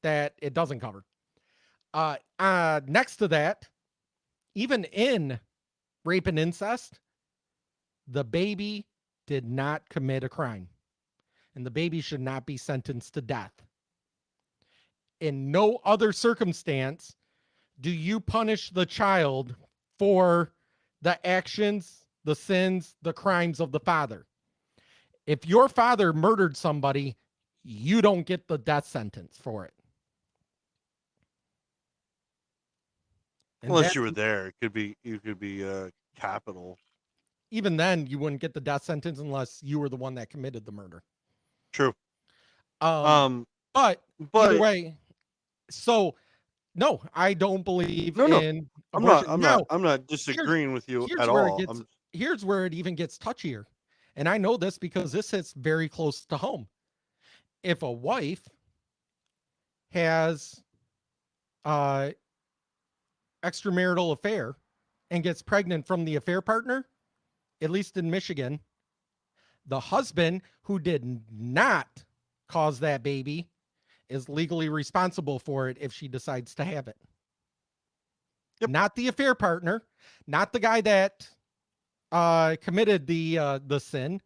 that it doesn't cover. Next to that, even in rape and incest, the baby did not commit a crime, and the baby should not be sentenced to death. In no other circumstance do you punish the child for the actions, the sins, the crimes of the father. If your father murdered somebody, you don't get the death sentence for it. And Unless you were there, you could be capital. Even then, you wouldn't get the death sentence unless you were the one that committed the murder. True. But either way, so no, I don't believe in abortion. I'm not disagreeing with you at all. Here's where it even gets touchier. And I know this because this hits very close to home. If a wife has extramarital affair and gets pregnant from the affair partner, at least in Michigan, the husband who did not cause that baby is legally responsible for it if she decides to have it. Yep. Not the affair partner, not the guy that committed the sin.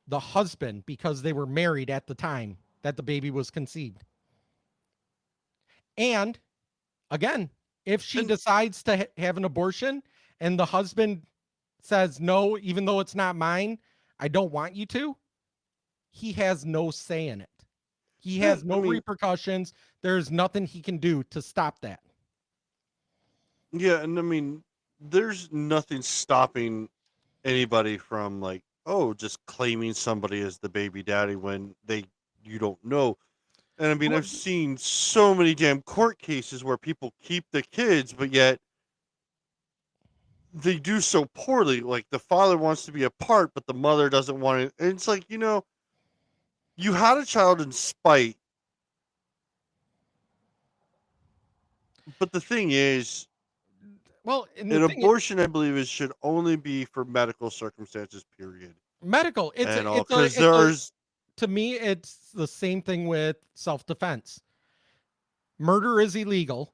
The husband, because they were married at the time that the baby was conceived. And again, if she decides to have an abortion and the husband says, no, even though it's not mine, I don't want you to, he has no say in it. He has no repercussions. There's nothing he can do to stop that. Yeah, and I mean, there's nothing stopping anybody from like, just claiming somebody as the baby daddy when you don't know. And I mean, I've seen so many damn court cases where people keep the kids, but yet they do so poorly. Like the father wants to be a part, but the mother doesn't want it. And it's like, you had a child in spite. But the thing is, an abortion, I believe, should only be for medical circumstances, period. Medical. To me, it's the same thing with self-defense. Murder is illegal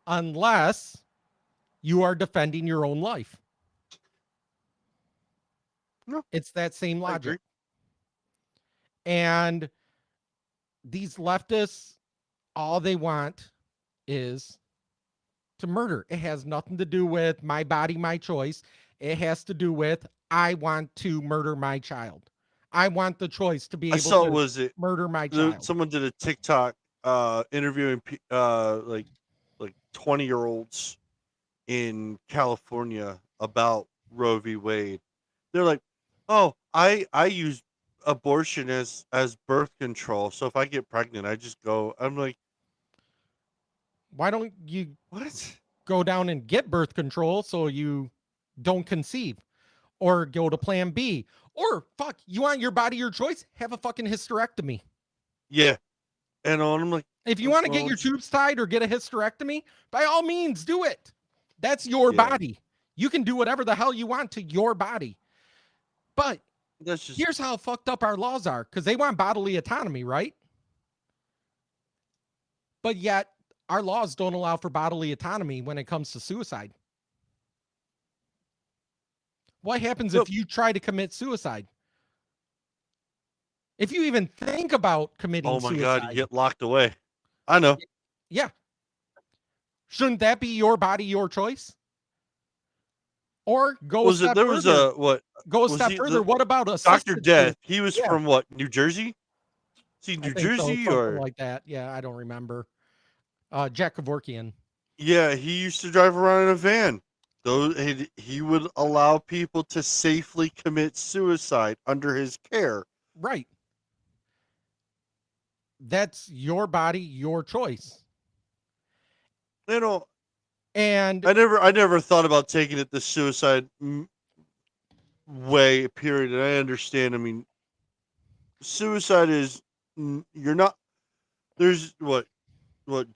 unless you are defending your own life. No. It's that same logic. And these leftists, all they want is to murder. It has nothing to do with my body, my choice. It has to do with I want to murder my child. I want the choice to be I able saw to was it murder my child. someone did a TikTok interviewing like 20-year-olds in California about Roe v. Wade. They're like, "Oh, I use abortion as birth control. So if I get pregnant, I just go." I'm like, Why don't you "What?" go down and get birth control so you don't conceive, or go to plan B, or fuck, you want your body, your choice, have a fucking hysterectomy. Yeah. And I'm like, If you want to get well, your tubes tied or get a hysterectomy, by all means do it. That's your Yeah. body. You can do whatever the hell you want to your body. But that's just here's how fucked up our laws are, because they want bodily autonomy, right? But yet our laws don't allow for bodily autonomy when it comes to suicide. What happens Nope. if you try to commit suicide? If you even think about committing oh my suicide, god, you get locked away. I know. yeah. Shouldn't that be your body, your choice? Or go Was a step it there was further. a what Go a was step he further. the What about Dr. assisted Death? He was Yeah. from what, New Jersey? See, I New think so, Jersey something or like that. Yeah, I don't remember. Jack Kevorkian. yeah, he used to drive around in a van. Those he would allow people to safely commit suicide under his care. Right. That's your body, your choice. You know, And I never thought about taking it the suicide way. Period. And I understand. I mean, suicide is you're not. There's what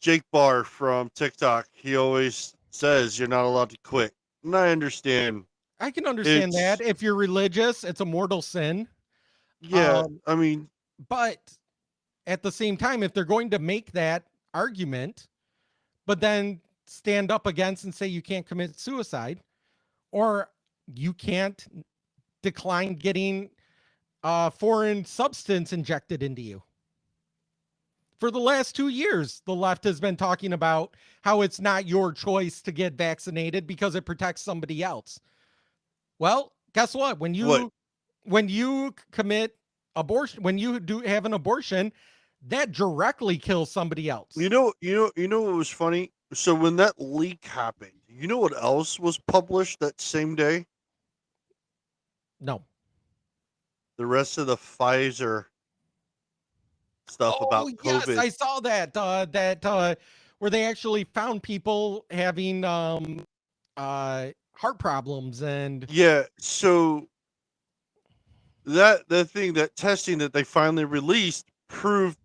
Jake Barr from TikTok. He always says you're not allowed to quit, and I understand. I can understand that. If you're religious, it's a mortal sin. Yeah, I mean, But at the same time, if they're going to make that argument, but then stand up against and say you can't commit suicide, or you can't decline getting a foreign substance injected into you. For the last 2 years, the left has been talking about how it's not your choice to get vaccinated because it protects somebody else. Well, guess what? When you commit abortion, when you do have an abortion, that directly kills somebody else. you know what was funny? So when that leak happened, you know what else was published that same day? No. The rest of the Pfizer stuff about COVID. Yes, I saw that. Where they actually found people having heart problems and Yeah, so that testing that they finally released proved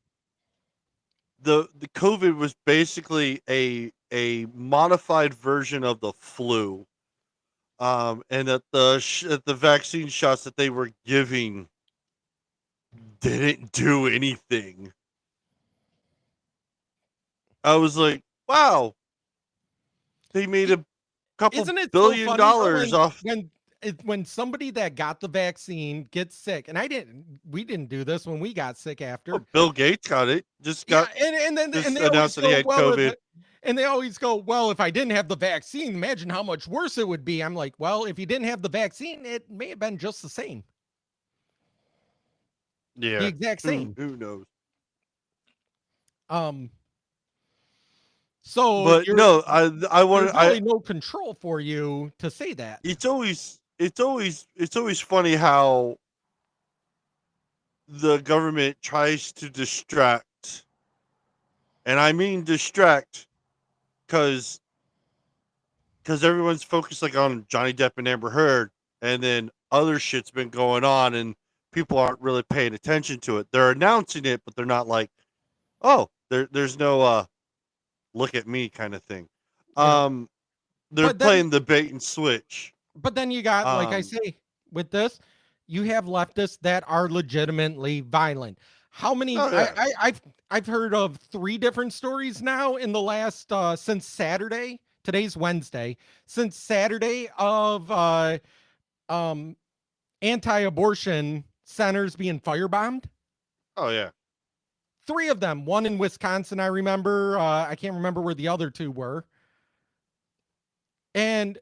the COVID was basically a modified version of the flu, and that the vaccine shots that they were giving didn't do anything. I was like, wow, they made a couple isn't it billion so funny dollars off. when somebody that got the vaccine gets sick, and we didn't do this when we got sick after. Oh, Bill Gates got it. Just got and then just they announced that he had COVID. And they always go, well, if I didn't have the vaccine, imagine how much worse it would be. I'm like, well, if you didn't have the vaccine, it may have been just the same. Yeah, The exact same. Who knows? So, But no, I want there's really no control for you to say that. It's always funny how the government tries to distract, and I mean distract, because everyone's focused like on Johnny Depp and Amber Heard, and then other shit's been going on, and people aren't really paying attention to it. They're announcing it, but they're not like, oh, there's no look at me kind of thing. They're playing the bait and switch. But then you got, like I say, with this, you have leftists that are legitimately violent. How many? Oh, yeah. I've heard of 3 different stories now in the last since Saturday. Today's Wednesday. Since Saturday of anti-abortion centers being firebombed. Oh yeah. 3 of them, one in Wisconsin, I remember. I can't remember where the other 2 were. And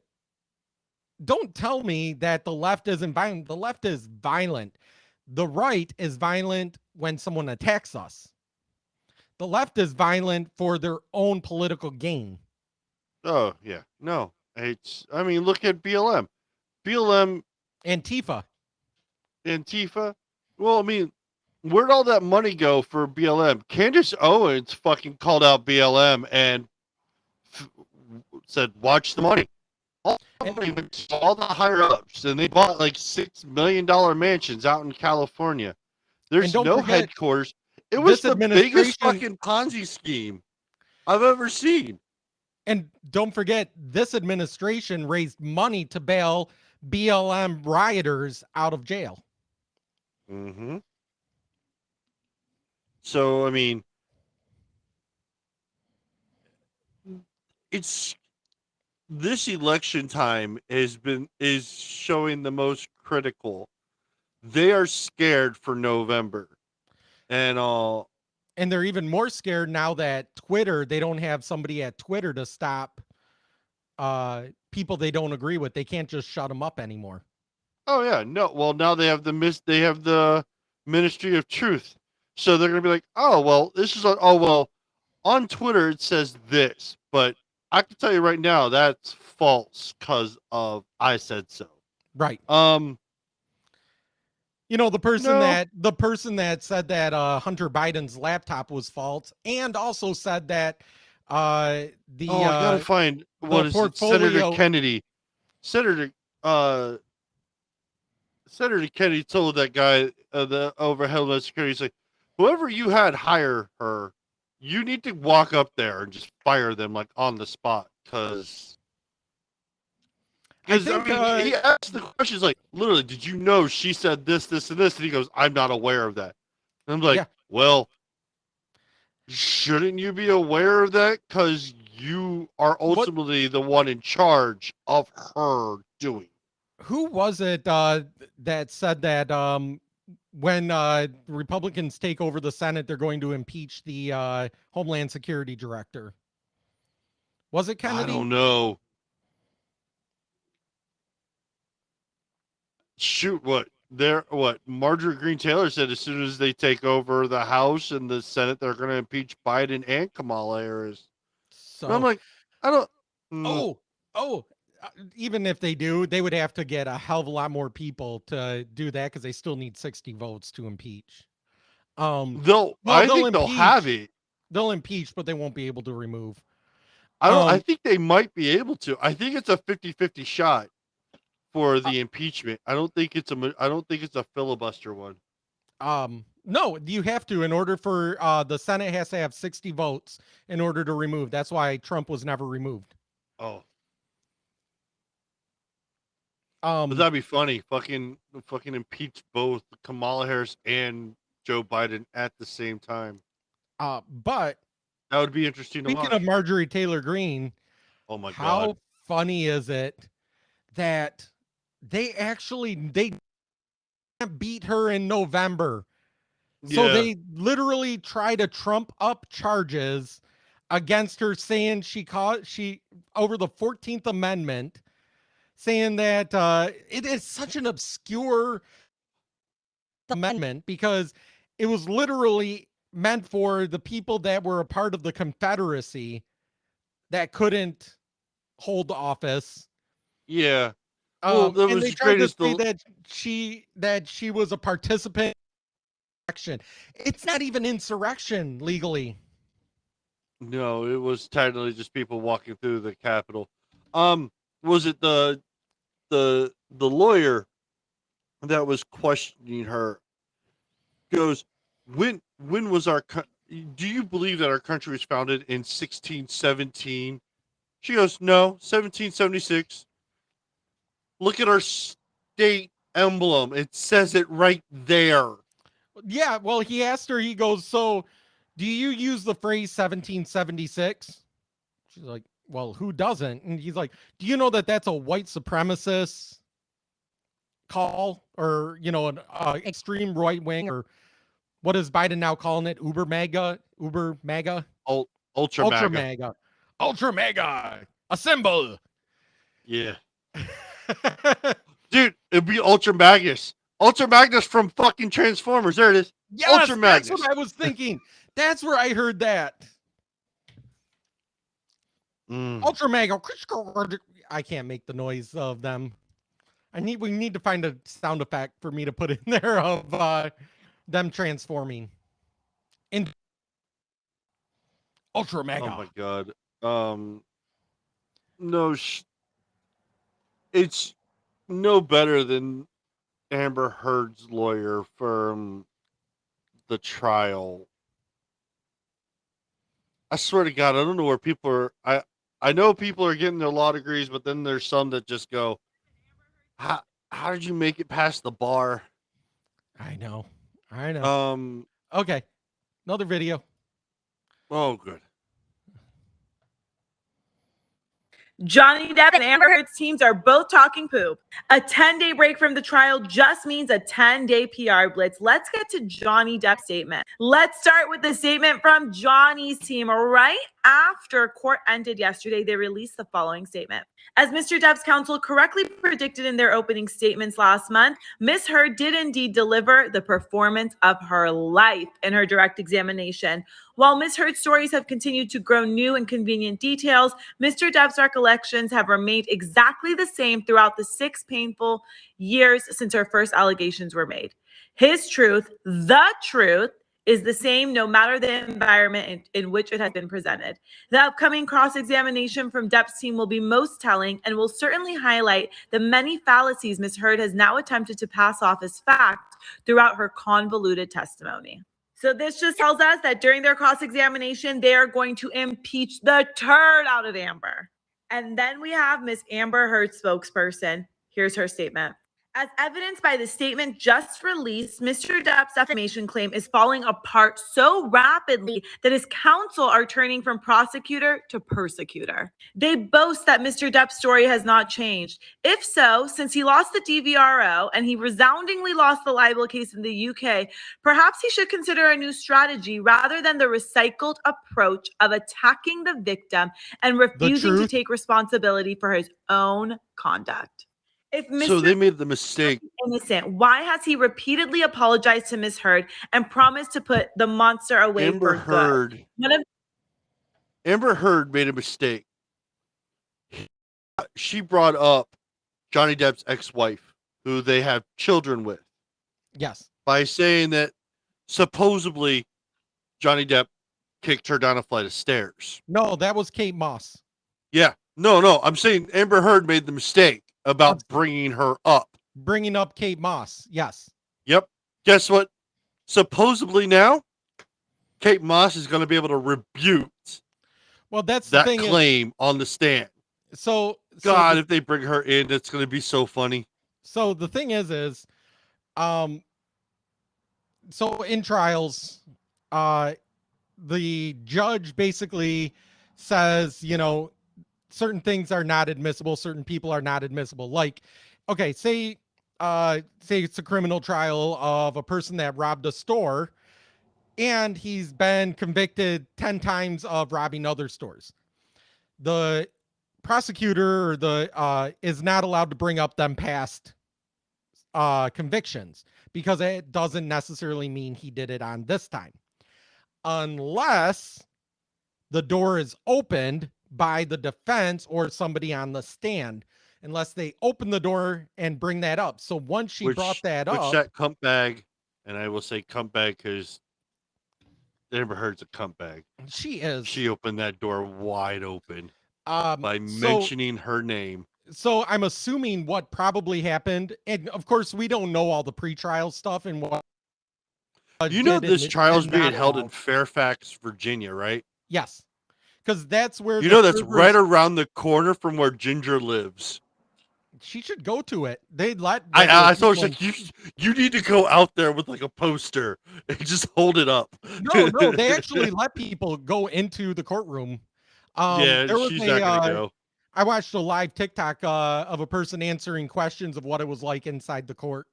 don't tell me that the left isn't violent. The left is violent. The right is violent when someone attacks us. The left is violent for their own political gain. Oh yeah. No. I mean, look at BLM. BLM, Antifa. Antifa. Well, I mean, where'd all that money go for BLM? Candace Owens fucking called out BLM and said, "Watch the money." All the higher ups, and they bought like $6 million mansions out in California. There's don't no forget, headquarters. It was this the biggest administration- fucking Ponzi scheme I've ever seen. And don't forget, this administration raised money to bail BLM rioters out of jail. Mm-hmm. So, I mean, it's this election time is showing the most critical. They are scared for November, and And they're even more scared now that Twitter, they don't have somebody at Twitter to stop people they don't agree with. They can't just shut them up anymore. oh yeah, no. Well, now they have the Ministry of Truth, so they're gonna be like, oh well, this is on Twitter it says this, but I can tell you right now that's false because of I said so. Right. No. The person that said that Hunter Biden's laptop was false, and also said that I gotta find what is it? Senator Kennedy. Senator Kennedy told that guy the over Homeland Security, he's like, whoever you had hire her, you need to walk up there and just fire them like on the spot, because he asked the questions like, literally, did you know she said this, this, and this? And he goes, I'm not aware of that. And I'm like, Yeah. well, shouldn't you be aware of that? Because you are ultimately the one in charge of her doing. who was it that said that when Republicans take over the Senate, they're going to impeach the Homeland Security Director? Was it Kennedy? I don't know. Shoot, what Marjorie Greene Taylor said, as soon as they take over the House and the Senate, they're going to impeach Biden and Kamala Harris. So And I'm like, I don't. even if they do, they would have to get a hell of a lot more people to do that, because they still need 60 votes to impeach. I think they'll have it. They'll impeach, but they won't be able to remove. I think they might be able to. I think it's a 50-50 shot for the impeachment. I don't think it's a filibuster one. No, you have to, in order for the Senate has to have 60 votes in order to remove. That's why Trump was never removed. Oh. But that'd be funny. Fucking impeach both Kamala Harris and Joe Biden at the same time. But that would be interesting to watch. Speaking of Marjorie Taylor Greene, oh my God, how funny is it that they beat her in November? So they literally try to trump up charges against her, saying she over the 14th Amendment, saying that it is such an obscure amendment because it was literally meant for the people that were a part of the Confederacy that couldn't hold office. Yeah. Well, that and was they tried to greatest say that she was a participant in insurrection. It's not even insurrection legally. No, it was technically just people walking through the Capitol. Was it the lawyer that was questioning her goes, when was do you believe that our country was founded in 1617? She goes, no, 1776. Look at our state emblem. It says it right there. Yeah, well, he asked her, he goes, so do you use the phrase 1776? She's like, well, who doesn't? And he's like, do you know that that's a white supremacist call, or, an extreme right wing or What is Biden now calling it? Uber mega? Uber mega? Ultra Ultra MAGA. mega. Ultra mega. Assemble. Yeah. Dude, it'd be Ultra Magnus. Ultra Magnus from fucking Transformers. There it is. Yes, Ultra that's Magnus. what I was thinking. That's where I heard that. Ultra mega. I can't make the noise of them. We need to find a sound effect for me to put in there of them transforming. In Ultra mega. Oh my god. No, it's no better than Amber Heard's lawyer from the trial. I swear to God, I don't know where people are. I know people are getting their law degrees, but then there's some that just go, how did you make it past the bar? I know. Okay. Another video. Oh, good. Johnny Depp and Amber Heard's teams are both talking poop. A 10-day break from the trial just means a 10-day PR blitz. Let's get to Johnny Depp's statement. Let's start with the statement from Johnny's team. Right after court ended yesterday, they released the following statement. As Mr. Depp's counsel correctly predicted in their opening statements last month, Ms. Heard did indeed deliver the performance of her life in her direct examination. While Ms. Heard's stories have continued to grow new and convenient details, Mr. Depp's recollections have remained exactly the same throughout the 6 painful years since her first allegations were made. His truth, the truth, is the same no matter the environment in which it has been presented. The upcoming cross-examination from Depp's team will be most telling and will certainly highlight the many fallacies Ms. Heard has now attempted to pass off as fact throughout her convoluted testimony. So this just tells us that during their cross-examination, they are going to impeach the turd out of Amber. And then we have Ms. Amber Heard's spokesperson. Here's her statement. As evidenced by the statement just released, Mr. Depp's defamation claim is falling apart so rapidly that his counsel are turning from prosecutor to persecutor. They boast that Mr. Depp's story has not changed. If so, since he lost the DVRO and he resoundingly lost the libel case in the UK, perhaps he should consider a new strategy rather than the recycled approach of attacking the victim and refusing to take responsibility for his own conduct. If Mr. So they made the mistake. Innocent, why has he repeatedly apologized to Ms. Heard and promised to put the monster away Amber for good? Amber Heard made a mistake. She brought up Johnny Depp's ex-wife, who they have children with. Yes. By saying that supposedly Johnny Depp kicked her down a flight of stairs. No, that was Kate Moss. Yeah. No. I'm saying Amber Heard made the mistake about bringing her up. Bringing up Kate Moss. Yes. Yep. Guess what? Supposedly now, Kate Moss is going to be able to rebuke that's that the thing claim on the stand. So God, if they bring her in, it's going to be so funny. So the thing is so in trials, the judge basically says, certain things are not admissible, certain people are not admissible. Like, okay, say it's a criminal trial of a person that robbed a store and he's been convicted 10 times of robbing other stores. The prosecutor is not allowed to bring up them past convictions because it doesn't necessarily mean he did it on this time. Unless the door is opened by the defense or somebody on the stand, unless they open the door and bring that up. So once she brought that up, that cunt bag, and I will say cunt bag because Amber Heard's a cunt bag. She is. She opened that door wide open by mentioning her name. So I'm assuming what probably happened, and of course we don't know all the pretrial stuff and what. This trial is being held in Fairfax, Virginia, right? Yes. Because that's where that's right around the corner from where Ginger lives. She should go to it. They'd let. I told her, you need to go out there with like a poster and just hold it up. No, they actually let people go into the courtroom. She's not gonna go. I watched a live TikTok of a person answering questions of what it was like inside the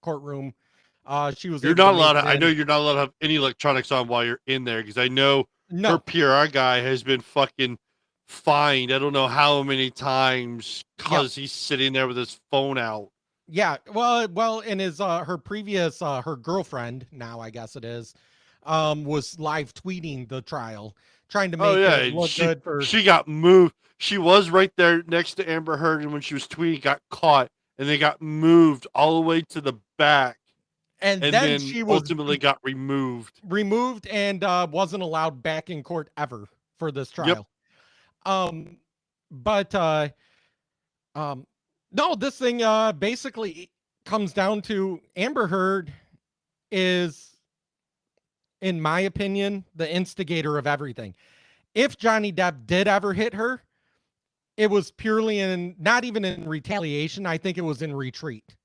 courtroom She was. You're able not to allowed make to, it I know in. you're not allowed to have any electronics on while you're in there, because I know her No, PR guy has been fucking fined. I don't know how many times because he's sitting there with his phone out. yeah. Well, and his her previous her girlfriend, now I guess it is, was live tweeting the trial, trying to Oh make yeah, it and look good for. she got moved. She was right there next to Amber Heard, and when she was tweeting, got caught, and they got moved all the way to the back, And and then then she was ultimately got removed. removed and wasn't allowed back in court ever for this trial. But no, this thing basically comes down to Amber Heard is, in my opinion, the instigator of everything. If Johnny Depp did ever hit her, it was purely not even in retaliation. I think it was in retreat.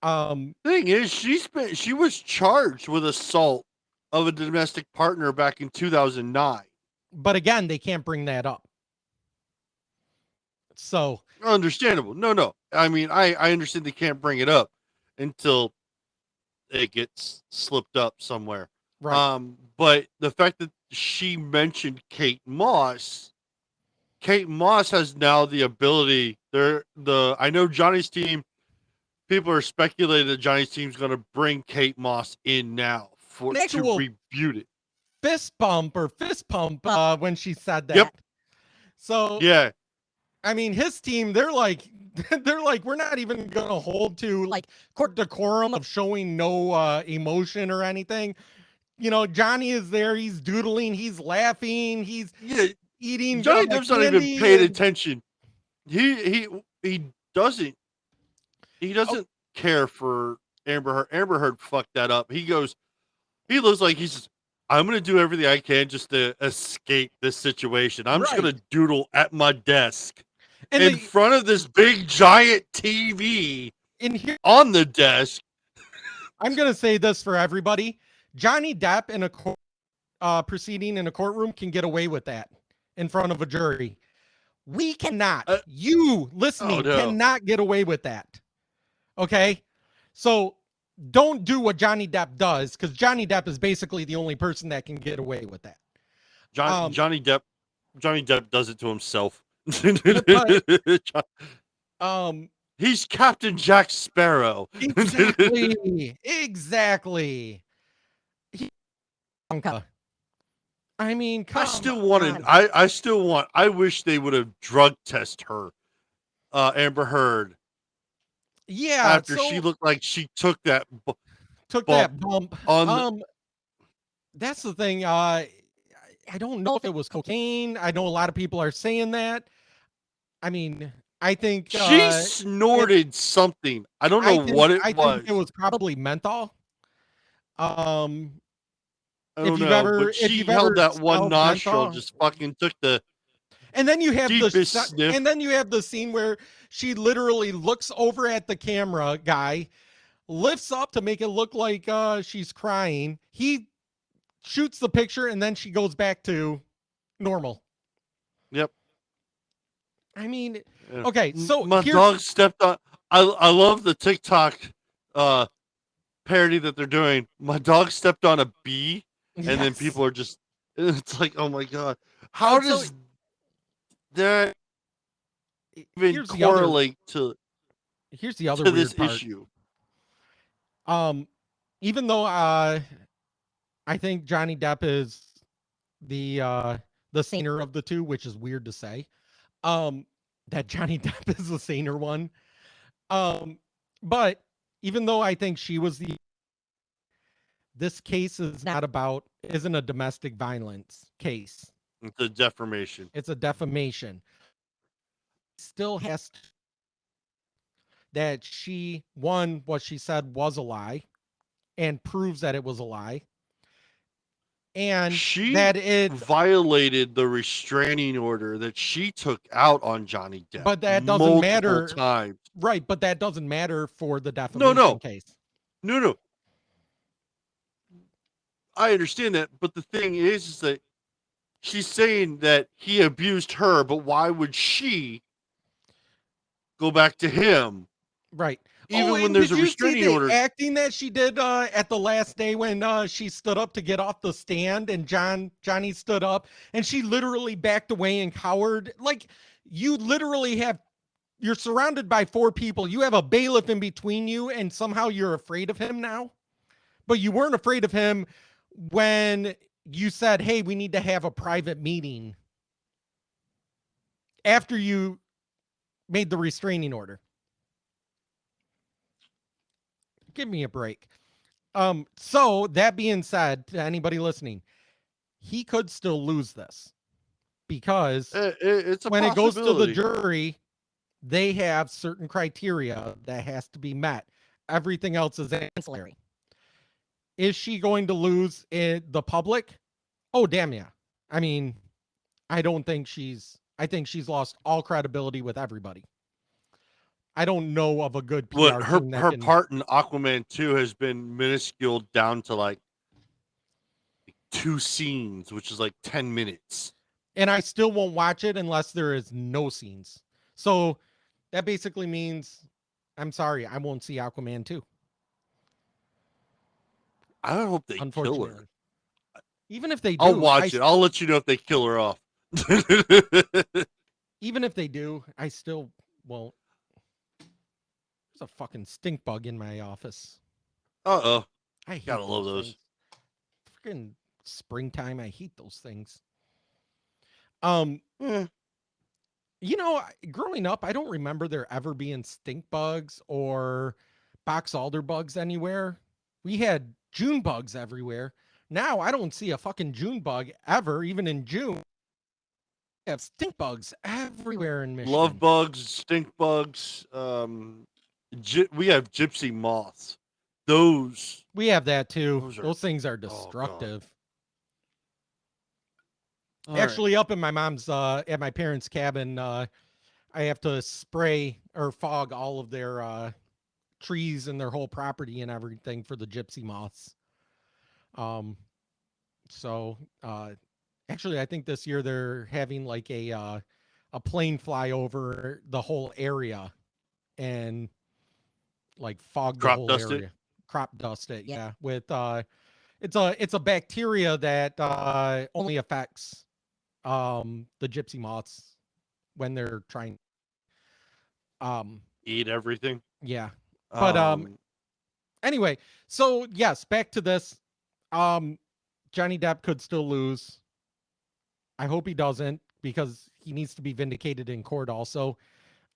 Thing is, she was charged with assault of a domestic partner back in 2009. But again, they can't bring that up. So Understandable. No. I mean, I understand they can't bring it up until it gets slipped up somewhere. right. But the fact that she mentioned Kate Moss has now the ability. I know Johnny's team. People are speculating that Johnny's team's going to bring Kate Moss in now An to actual rebuke it. fist pump when she said that. Yep. So Yeah. I mean, his team, they're like, we're not even gonna hold to like court decorum of showing no emotion or anything. You know, Johnny is there, he's doodling, he's laughing, he's eating. Johnny Depp's not even candy paying and- attention. He doesn't care for Amber Heard. Amber Heard fucked that up. He looks like he's just, I'm gonna do everything I can just to escape this situation. I'm just gonna doodle at my desk And in front of this big giant TV in here on the desk. I'm gonna say this for everybody: Johnny Depp in a court proceeding in a courtroom can get away with that in front of a jury. We cannot. You listening cannot get away with that. Okay, so don't do what Johnny Depp does, because Johnny Depp is basically the only person that can get away with that. Johnny Depp does it to himself. He's Captain Jack Sparrow. Exactly. I mean, I wish they would have drug test her, Amber Heard. Yeah, after she looked like she took that bump on. That's the thing. I don't know if it was cocaine. I know a lot of people are saying that. I mean, I think she snorted something. I don't know what it was. I think it was probably menthol. I don't know, but she held that one nostril, just fucking took the. And then you have sniff. And then you have the scene where she literally looks over at the camera guy, lifts up to make it look like she's crying. He shoots the picture, and then she goes back to normal. Yep. I mean, okay, so my dog stepped on. I love the TikTok parody that they're doing. My dog stepped on a bee, and then people are just. It's like, oh my god, how does that even correlate to? Here's the other to weird this part. issue. Even though I think Johnny Depp is the saner of the two, which is weird to say. That Johnny Depp is the saner one. But even though I think she was this case isn't a domestic violence case. It's a defamation. It's a defamation. Still has that what she said was a lie, and proves that it was a lie. And she that it violated the restraining order that she took out on Johnny Depp. But that doesn't matter. Times. Right, but that doesn't matter for the defamation case. No. I understand that, but the thing is that she's saying that he abused her, but why would she go back to him? Right. even when and there's did a you see restraining the order. acting that she did at the last day when she stood up to get off the stand and Johnny stood up and she literally backed away and cowered? Like, you literally you're surrounded by 4 people. You have a bailiff in between you and somehow you're afraid of him now. But you weren't afraid of him when you said, hey, we need to have a private meeting after you made the restraining order. Give me a break. So that being said, to anybody listening, he could still lose this because It's a when it goes to the possibility. jury, they have certain criteria that has to be met. Everything else is ancillary. Is she going to lose in the public? Oh, damn yeah. I mean, I think she's lost all credibility with everybody. I don't know of a good PR What team that her can... part in Aquaman 2 has been minuscule down to like 2 scenes, which is like 10 minutes. And I still won't watch it unless there is no scenes. So that basically means, I'm sorry, I won't see Aquaman 2. I hope they kill Unfortunately. her. Even if they do, I'll watch it. I'll let you know if they kill her off. Even if they do, I still won't. There's a fucking stink bug in my office. Uh-oh. I hate Gotta love those. things. Freaking springtime, I hate those things. You know, growing up, I don't remember there ever being stink bugs or box alder bugs anywhere. We had June bugs everywhere. Now I don't see a fucking June bug ever, even in June. We have stink bugs everywhere in Michigan. Love bugs, stink bugs. We have gypsy moths. Those. We have that too. Those are- Those things are God. destructive. All right. Actually, up in my mom's, at my parents' cabin, I have to spray or fog all of their trees and their whole property and everything for the gypsy moths. So actually, I think this year they're having like a plane fly over the whole area and like fog the Crop whole dust it? area. Crop dust it, Yeah. yeah. With it's a bacteria that only affects the gypsy moths when they're trying Eat everything. yeah. But anyway, so yes, back to this. Johnny Depp could still lose. I hope he doesn't because he needs to be vindicated in court also.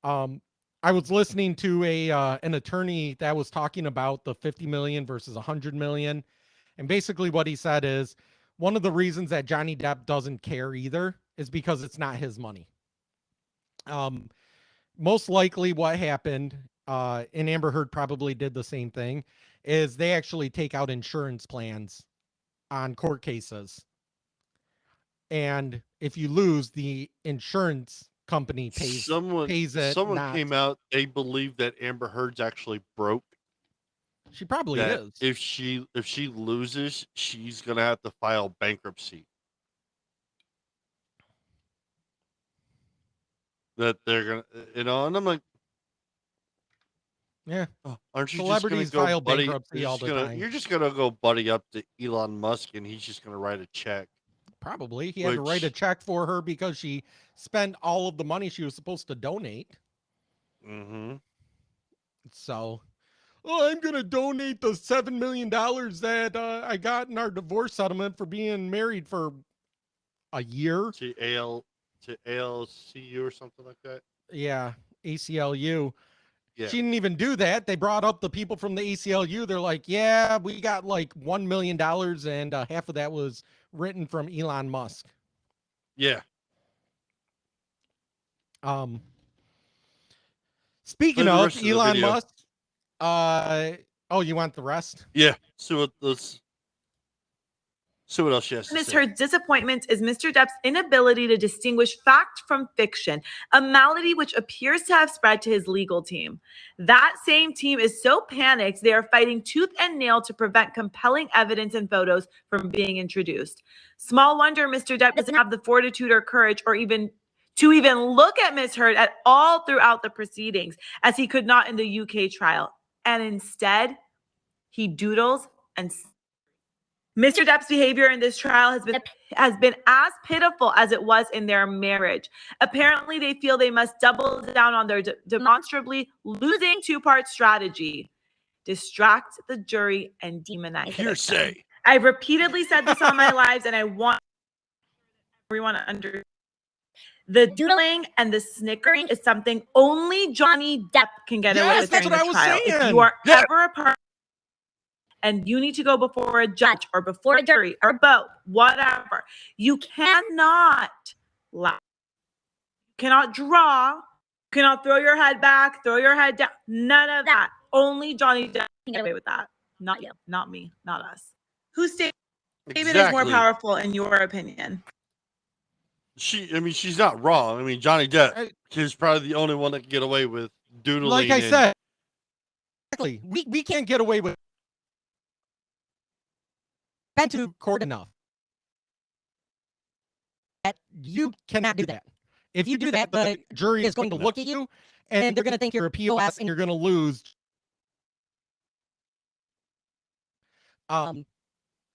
I was listening to an attorney that was talking about the 50 million versus 100 million. And basically what he said is one of the reasons that Johnny Depp doesn't care either is because it's not his money. Most likely what happened, and Amber Heard probably did the same thing, is they actually take out insurance plans on court cases. And if you lose, the insurance company pays it. Someone not- came out. They believe that Amber Heard's actually broke. She probably That is. if she loses, she's gonna have to file bankruptcy. That they're gonna, and I'm like, Yeah. oh, aren't you Celebrities just gonna go file buddy? bankruptcy all the time. You're just gonna go buddy up to Elon Musk, and he's just gonna write a check. Probably. He had to write a Which- check for her because she spent all of the money she was supposed to donate. Mm-hmm. So, I'm going to donate the $7 million that I got in our divorce settlement for being married for a year. To ALCU or something like that. Yeah, ACLU. Yeah. She didn't even do that. They brought up the people from the ACLU. They're like, yeah, we got like $1 million and half of that was written from Elon Musk. Yeah. Speaking Play the of rest of the Elon video. Musk, oh, you want the rest? Yeah. See what else she has to Ms. say. Heard's disappointment is Mr. Depp's inability to distinguish fact from fiction, a malady which appears to have spread to his legal team. That same team is so panicked they are fighting tooth and nail to prevent compelling evidence and photos from being introduced. Small wonder Mr. Depp doesn't have the fortitude or courage or even look at Ms. Heard at all throughout the proceedings, as he could not in the UK trial. and instead he doodles and Mr. Depp's behavior in this trial has been as pitiful as it was in their marriage. Apparently, they feel they must double down on their demonstrably losing two-part strategy: distract the jury and demonize the victim. Hearsay. I've repeatedly said this on my lives, and I want everyone to understand. The doodling and the snickering is something only Johnny Depp can get away Yes, with that's during what the I was trial. If saying. you are Yeah. ever a part and you need to go before a judge or before a jury or both, whatever, you cannot lie. You cannot draw. You cannot throw your head back, throw your head down. None of that. Only Johnny Depp can get away with that. Not you, not me, not us. Whose statement is more Exactly. powerful in your opinion? She's not wrong. I mean, Johnny Depp is probably the only one that can get away with doodling. Like I and- said, exactly. We can't get away with been to court enough that you cannot do that. If you do that, the jury is going to look at you and they're going to think you're a POS and you're going to lose.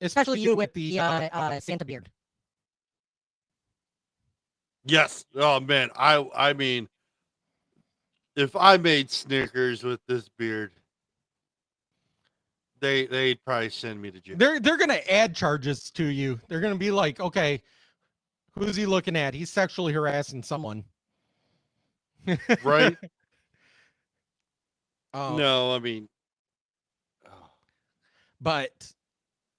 Especially you with the Santa beard. Yes. Oh man, I mean, if I made Snickers with this beard, they'd probably send me to jail. They're going to add charges to you. They're going to be like, okay, who's he looking at? He's sexually harassing someone. Right? Um, No, I mean, But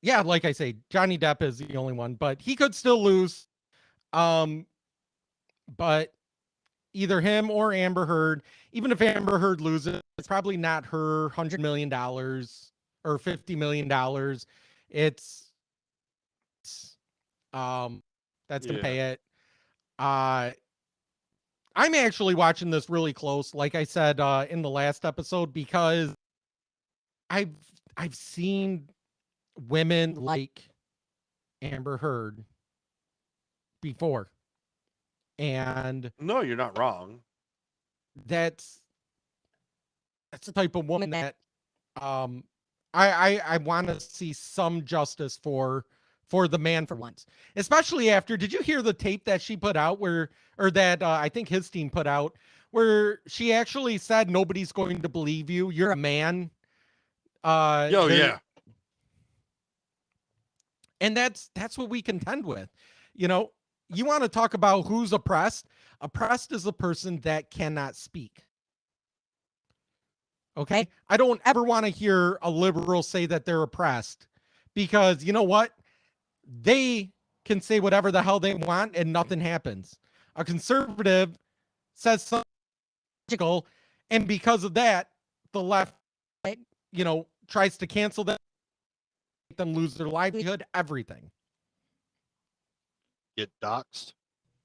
yeah, like I say, Johnny Depp is the only one, but he could still lose. But either him or Amber Heard, even if Amber Heard loses, it's probably not her $100 million or $50 million. It's that's gonna pay it. I'm actually watching this really close, like I said in the last episode, because I've seen women like Amber Heard before. And no, you're not wrong. That's the type of woman that I want to see some justice for the man for once. Especially after, did you hear the tape that she put out that I think his team put out, where she actually said nobody's going to believe you. You're a man. Yeah. And that's what we contend with. You know, you want to talk about who's oppressed? Oppressed is a person that cannot speak. Okay? I don't ever want to hear a liberal say that they're oppressed, because you know what? They can say whatever the hell they want and nothing happens. A conservative says something logical, and because of that, the left, tries to cancel them, make them lose their livelihood, everything. Get doxxed.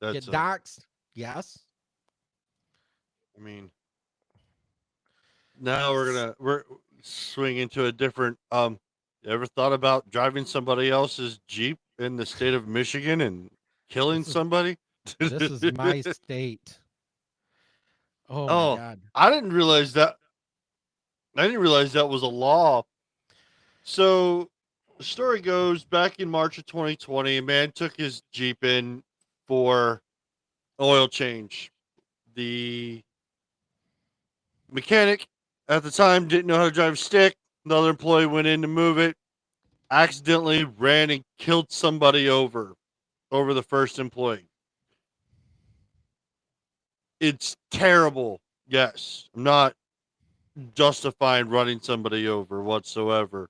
Get doxxed. Yes. I mean, now we're swing into a different. You ever thought about driving somebody else's Jeep in the state of Michigan and killing somebody? This is my state. Oh my God. I didn't realize that. I didn't realize that was a law. So the story goes, back in March of 2020, a man took his Jeep in for oil change. The mechanic at the time didn't know how to drive a stick. Another employee went in to move it, accidentally ran and killed somebody over the first employee. It's terrible. Yes, I'm not justifying running somebody over whatsoever,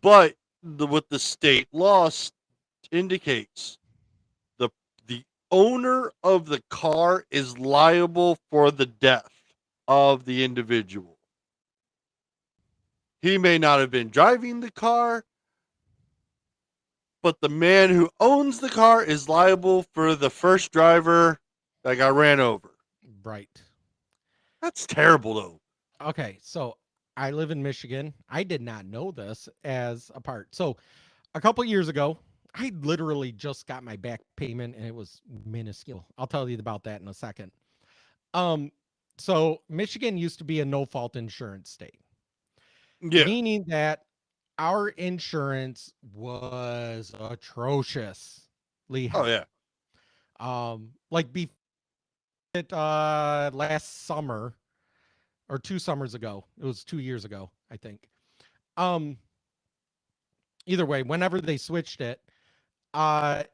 but what the state law indicates, the owner of the car is liable for the death of the individual. He may not have been driving the car, but the man who owns the car is liable for the first driver that got ran over. Right. That's terrible, though. Okay, so I live in Michigan. I did not know this as a part. So a couple years ago, I literally just got my back payment and it was minuscule. I'll tell you about that in a second. So Michigan used to be a no-fault insurance state. Yeah. meaning that our insurance was atrociously Oh high. yeah. Like last summer or 2 summers ago. It was 2 years ago, I think. Either way, whenever they switched it, I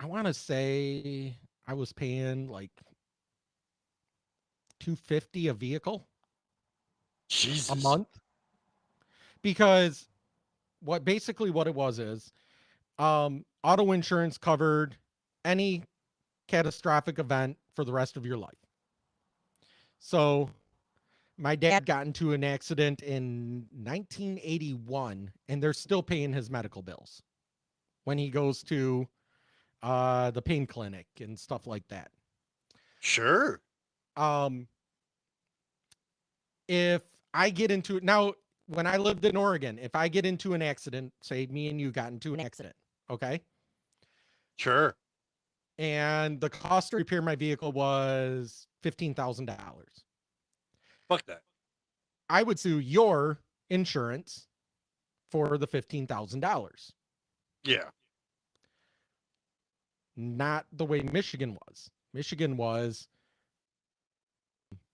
want to say I was paying like $250 a vehicle Jesus. a month, because what it was is auto insurance covered any catastrophic event for the rest of your life. So my dad got into an accident in 1981, and they're still paying his medical bills when he goes to the pain clinic and stuff like that. Sure. If I get into it now, when I lived in Oregon, if I get into an accident, say me and you got into an accident, okay? Sure. And the cost to repair my vehicle was $15,000. Fuck that. I would sue your insurance for the $15,000. Yeah. Not the way Michigan was. Michigan was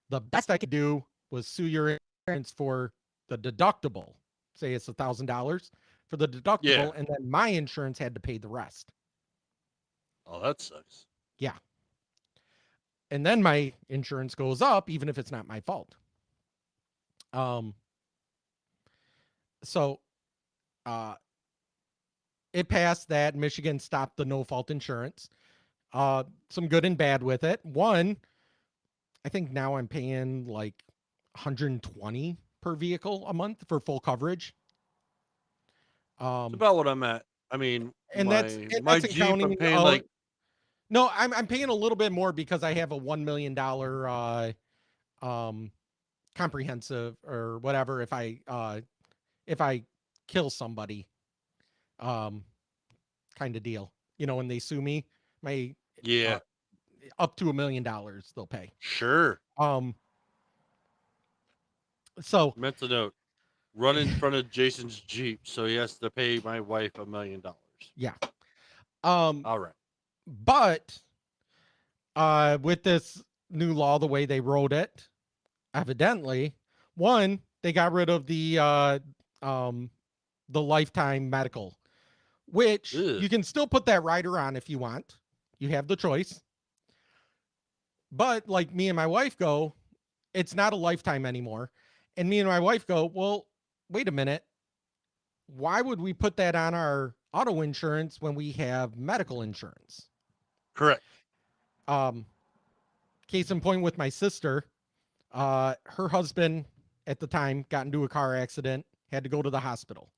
the best I could do was sue your insurance for the deductible. Say it's $1,000 for the deductible, Yeah. and then my insurance had to pay the rest. Oh, that sucks. Yeah. And then my insurance goes up, even if it's not my fault. So it passed that. Michigan stopped the no-fault insurance. Some good and bad with it. One, I think now I'm paying like $120 per vehicle a month for full coverage. It's about what I'm at. I mean, And my that's Jeep, I'm accounting. paying like No, I'm paying a little bit more because I have a $1 million comprehensive or whatever if I kill somebody kind of deal. You know, when they sue me, my yeah. up to $1 million they'll pay. Sure. So Meant to note, run in front of Jason's Jeep, so he has to pay my wife $1 million. yeah. All right. But with this new law, the way they wrote it, evidently, one, they got rid of the lifetime medical, which you can still put that rider on if you want. You have the choice. But like me and my wife go, it's not a lifetime anymore. And me and my wife go, well, wait a minute. Why would we put that on our auto insurance when we have medical insurance? Correct. Case in point with my sister, her husband at the time got into a car accident, had to go to the hospital.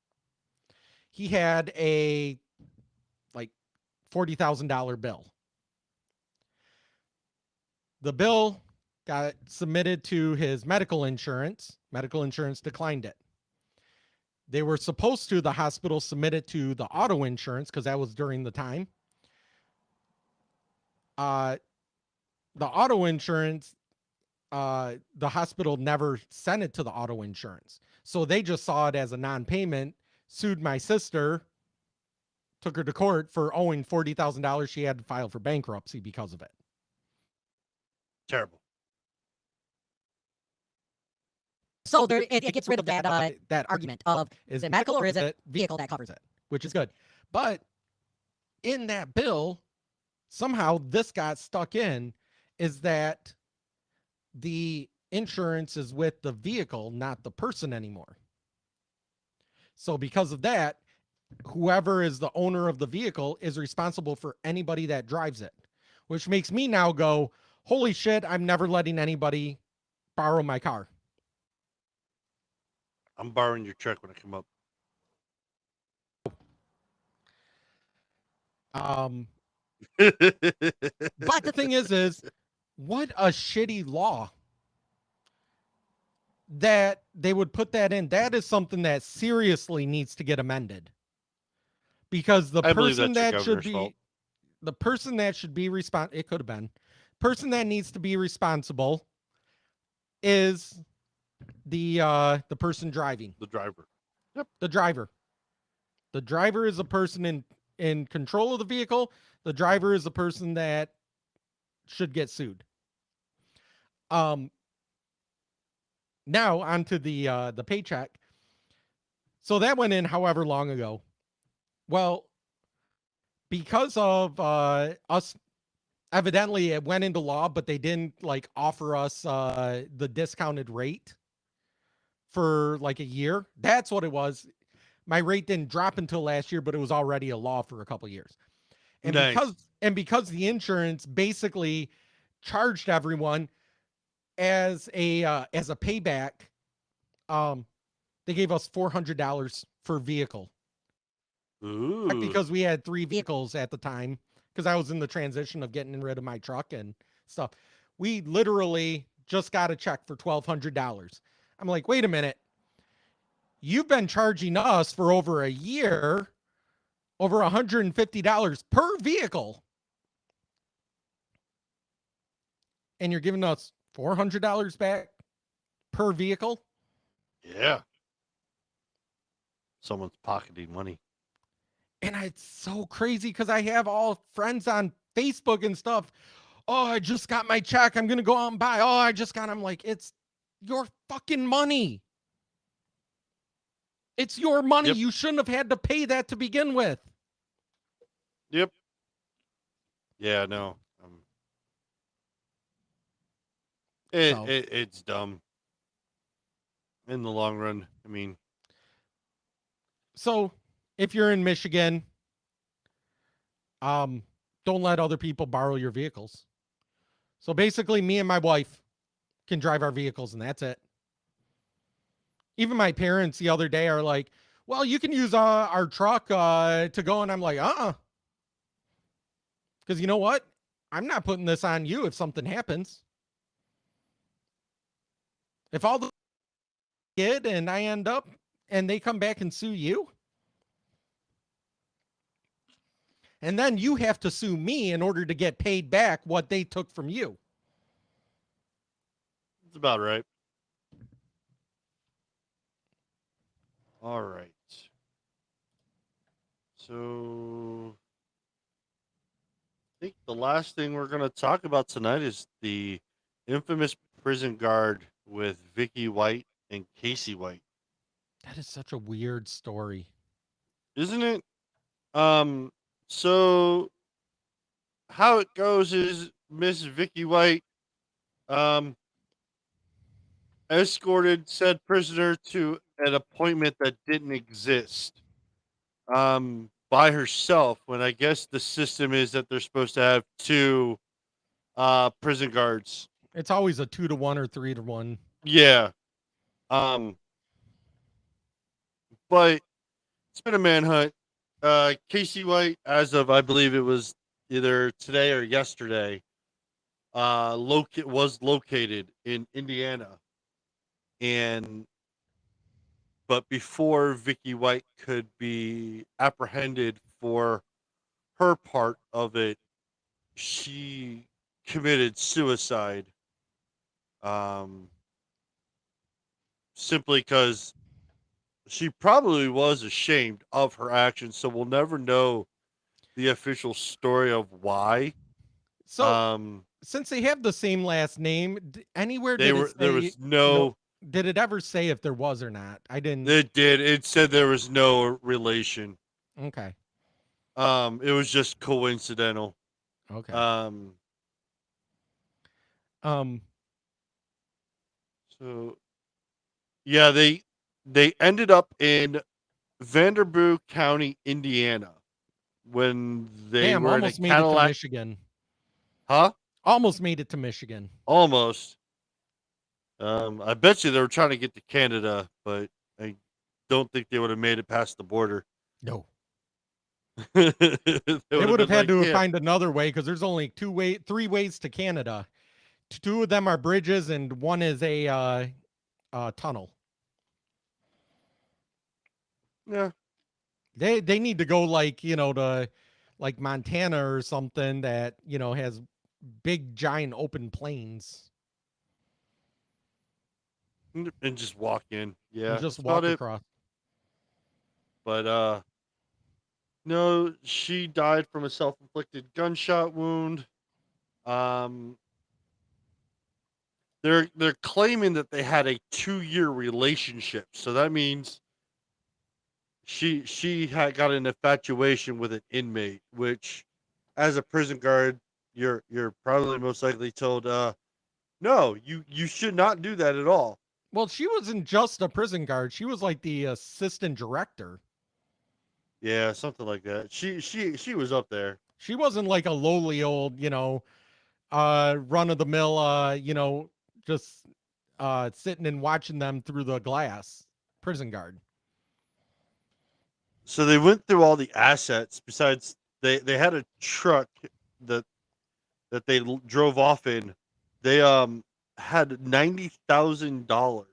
He had a like $40,000 bill. The bill got submitted to his medical insurance. Medical insurance declined it. They were supposed to, the hospital, submit it to the auto insurance because that was during the time. The auto insurance, the hospital never sent it to the auto insurance. So they just saw it as a non-payment, sued my sister, took her to court for owing $40,000. She had to file for bankruptcy because of it. Terrible. So there, it gets rid of that that argument of Is it medical or is it vehicle that covers it? which is good. But in that bill, somehow this got stuck in, is that the insurance is with the vehicle, not the person anymore. So because of that, whoever is the owner of the vehicle is responsible for anybody that drives it, which makes me now go, holy shit, I'm never letting anybody borrow my car. I'm borrowing your truck when I come up. But the thing is what a shitty law that they would put that in. That is something that seriously needs to get amended, because the I believe person that's your that should governor's be fault. the person that should be it could have been person that needs to be responsible is the person driving. The driver. The driver. The driver is a person in control of the vehicle. The driver is the person that should get sued. Now onto the paycheck. So that went in however long ago. Well, because of us, evidently it went into law, but they didn't like offer us the discounted rate for like a year. That's what it was. My rate didn't drop until last year, but it was already a law for a couple of years. And Nice. because the insurance basically charged everyone as a payback, they gave us $400 per vehicle. Ooh. Because we had 3 vehicles at the time, because I was in the transition of getting rid of my truck and stuff. We literally just got a check for $1,200. I'm like, wait a minute. You've been charging us for over a year, over $150 per vehicle. And you're giving us $400 back per vehicle? Yeah. Someone's pocketing money. And it's so crazy because I have all friends on Facebook and stuff. Oh, I just got my check. I'm going to go out and buy. Oh, I'm like, it's your fucking money. It's your money. Yep. You shouldn't have had to pay that to begin with. Yep. Yeah, no. It's dumb. In the long run, I mean. So if you're in Michigan, don't let other people borrow your vehicles. So basically, me and my wife can drive our vehicles, and that's it. Even my parents the other day are like, well, you can use our truck to go. And I'm like, because you know what? I'm not putting this on you if something happens. If all the kid and I end up and they come back and sue you, and then you have to sue me in order to get paid back what they took from you. It's about right. All right. So I think the last thing we're going to talk about tonight is the infamous prison guard with Vicky White and Casey White. That is such a weird story. Isn't it? So how it goes is Miss Vicky White escorted said prisoner to an appointment that didn't exist by herself, when I guess the system is that they're supposed to have 2 prison guards. It's always a 2-to-1 or 3-to-1. Yeah. But it's been a manhunt. Casey White, as of I believe it was either today or yesterday, was located in Indiana. But before Vicky White could be apprehended for her part of it, she committed suicide. Simply because she probably was ashamed of her actions, so we'll never know the official story of why. So since they have the same last name, anywhere there was no. Did it ever say if there was or not? I didn't. It did. It said there was no relation. Okay. It was just coincidental. Okay. So, yeah, they ended up in Vanderbilt County, Indiana, when they were almost in a made it to Cadillac. Michigan. Huh? Almost made it to Michigan. Almost. I bet you they were trying to get to Canada, but I don't think they would have made it past the border. No. they would have had been to find another way because there's only 3 ways to Canada. 2 of them are bridges and 1 is a tunnel. Yeah. They need to go like, to like Montana or something that, has big giant open plains. And just walk in. Yeah, and just that's about walk it. across. But no, she died from a self-inflicted gunshot wound. Um, they're claiming that they had a 2-year relationship, so that means she had got an infatuation with an inmate, which, as a prison guard, you're probably most likely told, no, you should not do that at all. Well, she wasn't just a prison guard. She was like the assistant director. Yeah, something like that. She was up there. She wasn't like a lowly old, run of the mill, just sitting and watching them through the glass prison guard. So they went through all the assets. Besides, they had a truck that they drove off in. They had $90,000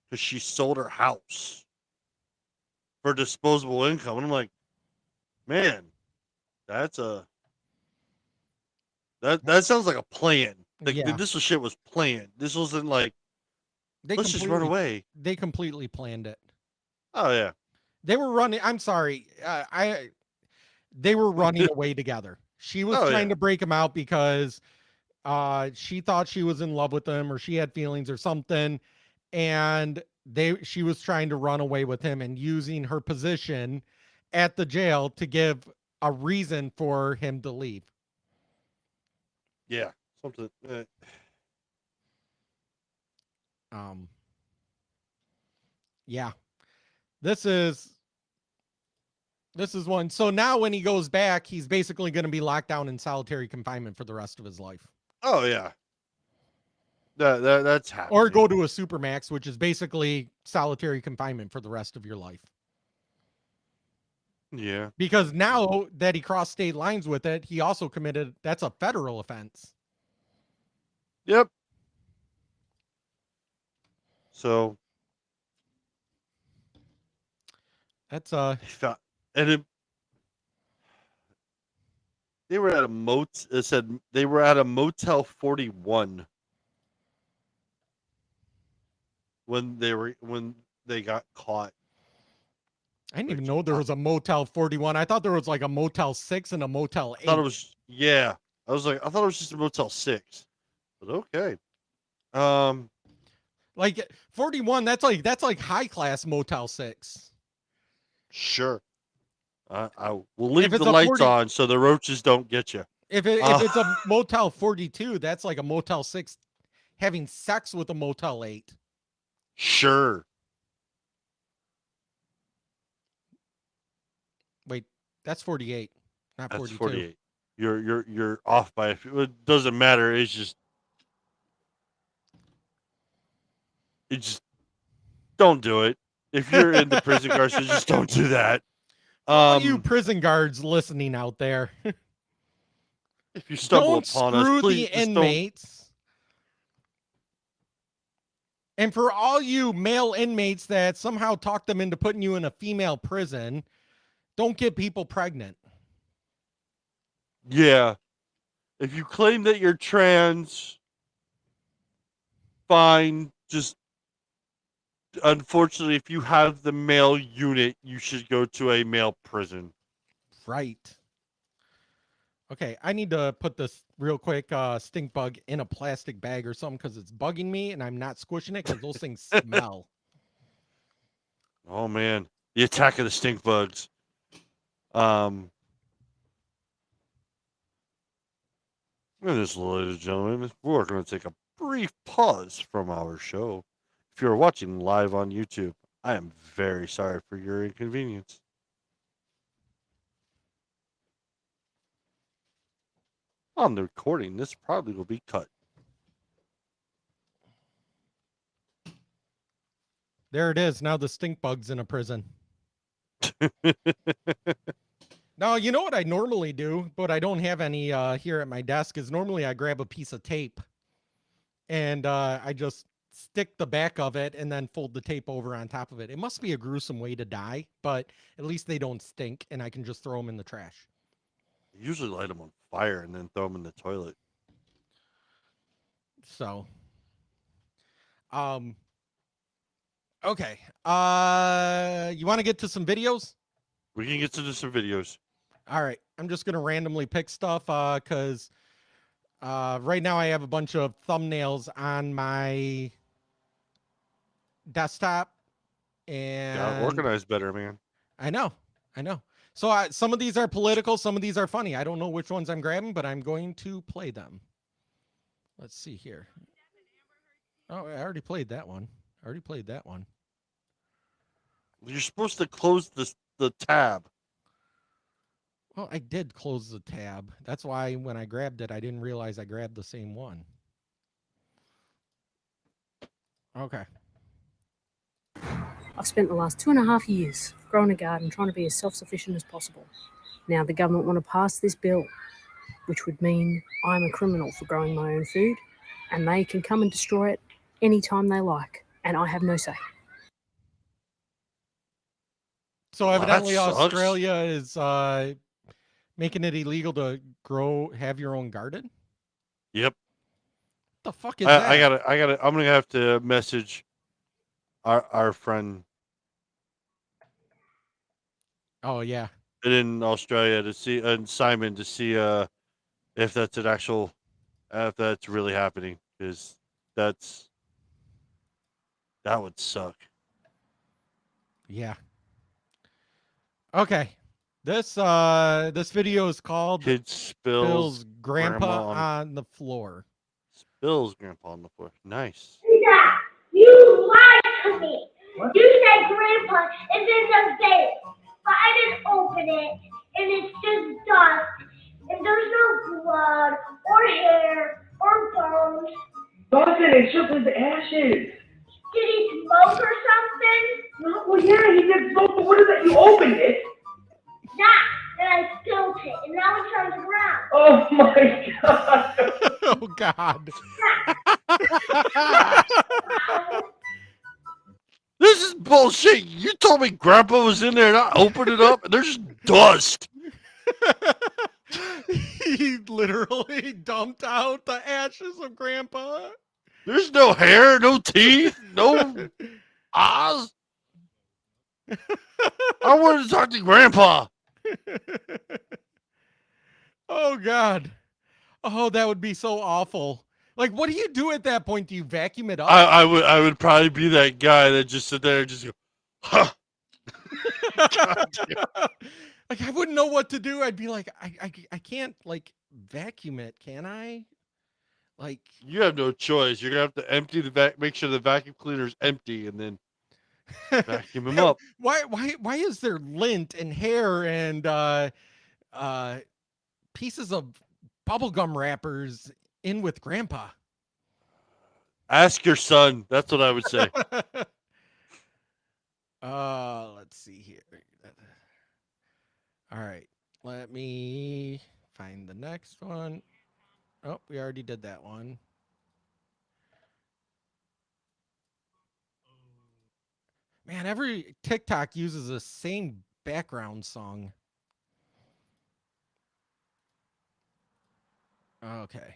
because she sold her house for disposable income. And I'm like, man, that sounds like a plan. Like Yeah. this shit was planned. This wasn't like, let's just run away. They completely planned it. Oh yeah. They were running. I'm sorry. They were running away together. She was trying to break him out because she thought she was in love with him, or she had feelings or something, and she was trying to run away with him and using her position at the jail to give a reason for him to leave. Yeah, something. Yeah, this is one. So now when he goes back, he's basically going to be locked down in solitary confinement for the rest of his life. Oh yeah. That's happening. Or go to a supermax, which is basically solitary confinement for the rest of your life. Yeah. Because now that he crossed state lines with it, he also committed, that's a federal offense. Yep. So that's they were at a it said they were at a Motel 41 when they got caught. I didn't even know there was a Motel 41. I thought there was like a Motel 6 and a Motel 8. I thought it was, yeah. I was like, I thought it was just a Motel 6. But okay. Like 41, that's like high class Motel 6. Sure. I will leave the it's a lights 40 on so the roaches don't get you. If it's a Motel 42, that's like a Motel 6 having sex with a Motel 8. Sure. Wait, that's 48, not That's 42. 48. You're off by a few. It doesn't matter. It's just don't do it. If you're in the prison guards, just don't do that. All you prison guards listening out there, if you stumble don't upon screw us, please the inmates. And for all you male inmates that somehow talk them into putting you in a female prison, don't get people pregnant. Yeah. If you claim that you're trans, fine. Just unfortunately, if you have the male unit, you should go to a male prison. Right. Okay, I need to put this real quick stink bug in a plastic bag or something because it's bugging me and I'm not squishing it because those things smell. Oh man, the attack of the stink bugs. Ladies and gentlemen, we're going to take a brief pause from our show. If you're watching live on YouTube, I am very sorry for your inconvenience. On the recording, this probably will be cut. There it is. Now the stink bug's in a prison. Now, you know what I normally do, but I don't have any here at my desk, is normally I grab a piece of tape and I just stick the back of it and then fold the tape over on top of it. It must be a gruesome way to die, but at least they don't stink and I can just throw them in the trash. I usually light them on fire and then throw them in the toilet. So, Okay. You want to get to some videos? We can get to some videos. All right. I'm just gonna randomly pick stuff because right now I have a bunch of thumbnails on my desktop, and Got organized better, man. I know. So some of these are political, some of these are funny. I don't know which ones I'm grabbing, but I'm going to play them. Let's see here. Oh, I already played that one. You're supposed to close the tab. Well, I did close the tab. That's why when I grabbed it, I didn't realize I grabbed the same one. Okay. I've spent the last 2.5 years growing a garden, trying to be as self-sufficient as possible. Now the government want to pass this bill, which would mean I'm a criminal for growing my own food, and they can come and destroy it anytime they like, and I have no say. So Well, that evidently sucks. Australia is making it illegal to have your own garden? Yep. What the fuck is that? I'm gonna have to message our friend Oh yeah. in Australia to see, and Simon, to see if that's an actual, if that's really happening, because that would suck. Yeah. Okay. This video is called Kid spills grandpa grandma on the floor. Spills grandpa on the floor. Nice. You lied to me. You said Grandpa is in the safe, but I didn't open it, and it's just dust, and there's no blood or hair or bones. Dawson, it's just his ashes. Did he smoke or something? No, well, yeah, he did smoke, but what is that? You opened it. Yeah, and I spilled it, and now it's on the ground. Oh my god. Oh God. This is bullshit. You told me Grandpa was in there and I opened it up and there's just dust. He literally dumped out the ashes of Grandpa. There's no hair, no teeth, no eyes. I wanted to talk to Grandpa. Oh God. Oh, that would be so awful. Like, what do you do at that point? Do you vacuum it up? I would probably be that guy that just sit there and just go, huh. Like, I wouldn't know what to do. I'd be like, I can't like vacuum it, can I? Like, You have no choice. You're gonna have to empty the make sure the vacuum cleaner is empty, and then vacuum him up. why is there lint and hair and pieces of bubblegum wrappers in with Grandpa? Ask your son. That's what I would say. Let's see here. All right, let me find the next one. Oh, we already did that one. Man, every TikTok uses the same background song. Okay.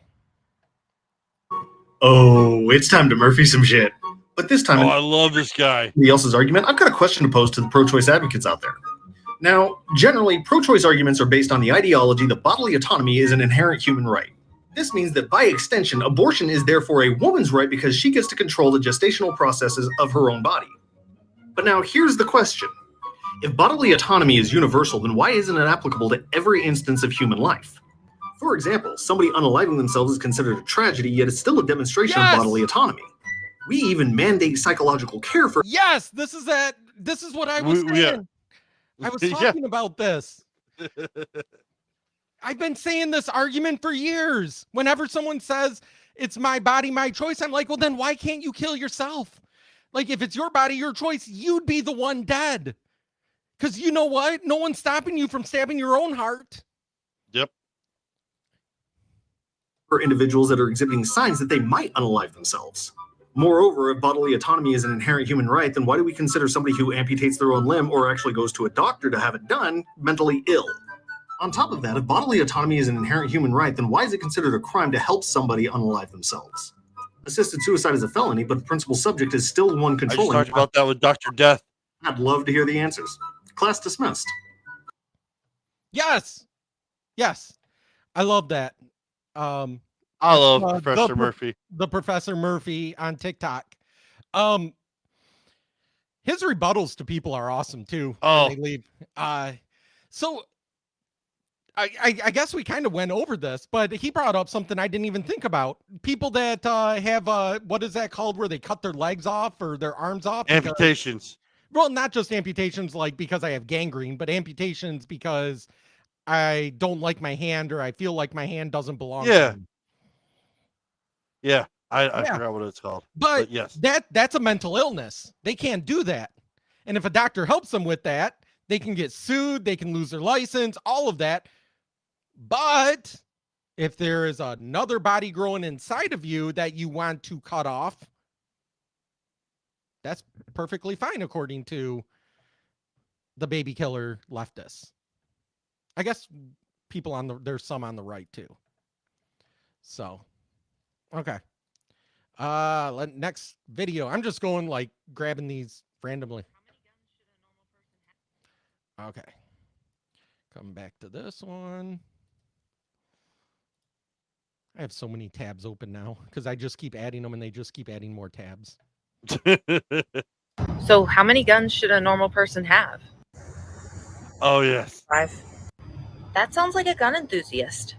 Oh, it's time to Murphy some shit. But this time, Oh, I love this guy. somebody else's argument, I've got a question to pose to the pro-choice advocates out there. Now, generally, pro-choice arguments are based on the ideology that bodily autonomy is an inherent human right. This means that by extension, abortion is therefore a woman's right because she gets to control the gestational processes of her own body. But now here's the question. If bodily autonomy is universal, then why isn't it applicable to every instance of human life? For example, somebody unaliving themselves is considered a tragedy, yet it's still a demonstration Yes! of bodily autonomy. We even mandate psychological care for— Yes, this is that. This is what I was saying. Yeah. I was Yeah. talking about this. I've been saying this argument for years. Whenever someone says it's my body, my choice, I'm like, well, then why can't you kill yourself? Like, if it's your body, your choice, you'd be the one dead. Because you know what? No one's stopping you from stabbing your own heart. Yep. for individuals that are exhibiting signs that they might unalive themselves. Moreover, if bodily autonomy is an inherent human right, then why do we consider somebody who amputates their own limb or actually goes to a doctor to have it done mentally ill? On top of that, if bodily autonomy is an inherent human right, then why is it considered a crime to help somebody unalive themselves? Assisted suicide is a felony, but the principal subject is still the one I just controlling. talked about that with Dr. Death. I'd love to hear the answers. Class dismissed. Yes. Yes. I love that. I love the Professor Murphy. The Professor Murphy on TikTok. His rebuttals to people are awesome too. Oh. When they leave. So I guess we kind of went over this, but he brought up something I didn't even think about. People that have what is that called, where they cut their legs off or their arms off? Amputations. Well, not just amputations like because I have gangrene, but amputations because I don't like my hand or I feel like my hand doesn't belong to Yeah. me. Yeah. I Yeah. forgot what it's called. But yes. that's a mental illness. They can't do that. And if a doctor helps them with that, they can get sued, they can lose their license, all of that. But if there is another body growing inside of you that you want to cut off, that's perfectly fine according to the baby killer leftists. I guess people there's some on the right too. So, okay. Next video. I'm just going like grabbing these randomly. Okay. Come back to this one. I have so many tabs open now because I just keep adding them and they just keep adding more tabs. So how many guns should a normal person have? Oh, yes. 5. That sounds like a gun enthusiast.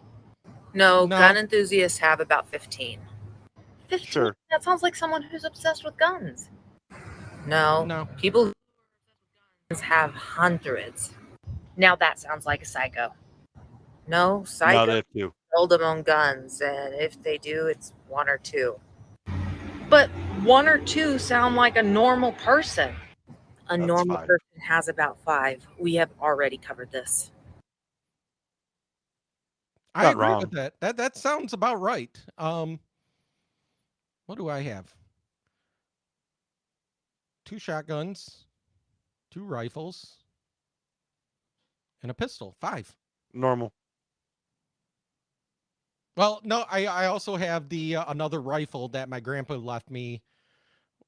No, gun enthusiasts have about 15. 15? Sure. That sounds like someone who's obsessed with guns. No. People who have hundreds. Now that sounds like a psycho. No, psycho. Not if you. Seldom own guns, and if they do, it's 1 or 2. But 1 or 2 sound like a normal person. A normal person has about 5. We have already covered this. I Not agree wrong. with that. That sounds about right. What do I have? 2 shotguns, 2 rifles, and a pistol. 5. Normal. Well, no, I also have the another rifle that my grandpa left me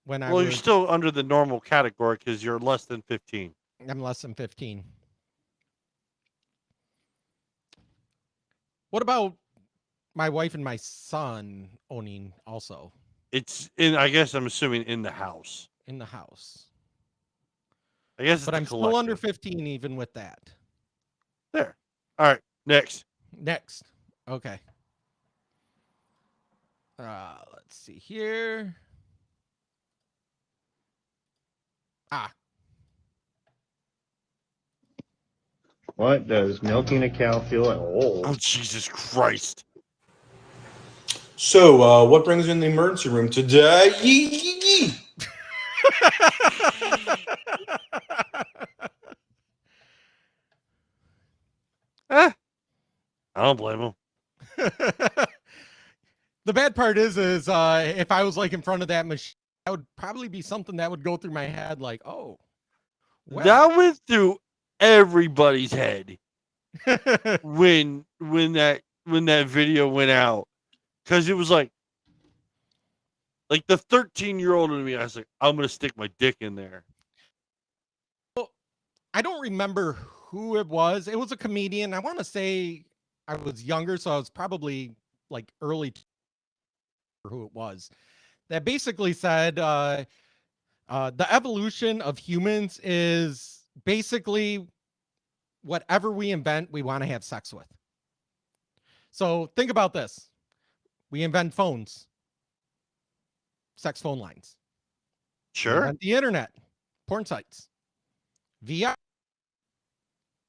when I was. Well, you're still under the normal category because you're less than 15. I'm less than 15. What about my wife and my son owning also? It's in. I guess I'm assuming in the house. In the house. I guess. It's But the I'm still under collective. 15 even with that. There. All right. Next. Next. Okay. Let's see here. What does milking a cow feel like? Oh, Jesus Christ. So, what brings you in the emergency room today? Yee, yee, yee. I don't blame him. The bad part is if I was like in front of that machine, that would probably be something that would go through my head like, oh, well. That went through everybody's head when that video went out, because it was like the 13-year-old in me. I was like, I'm gonna stick my dick in there. I don't remember who it was. It was a comedian. I want to say I was younger, so I was probably like early. Who it was that basically said the evolution of humans is basically whatever we invent, we want to have sex with. So think about this. We invent phones, sex phone lines. Sure. We invent the internet, porn sites, VR,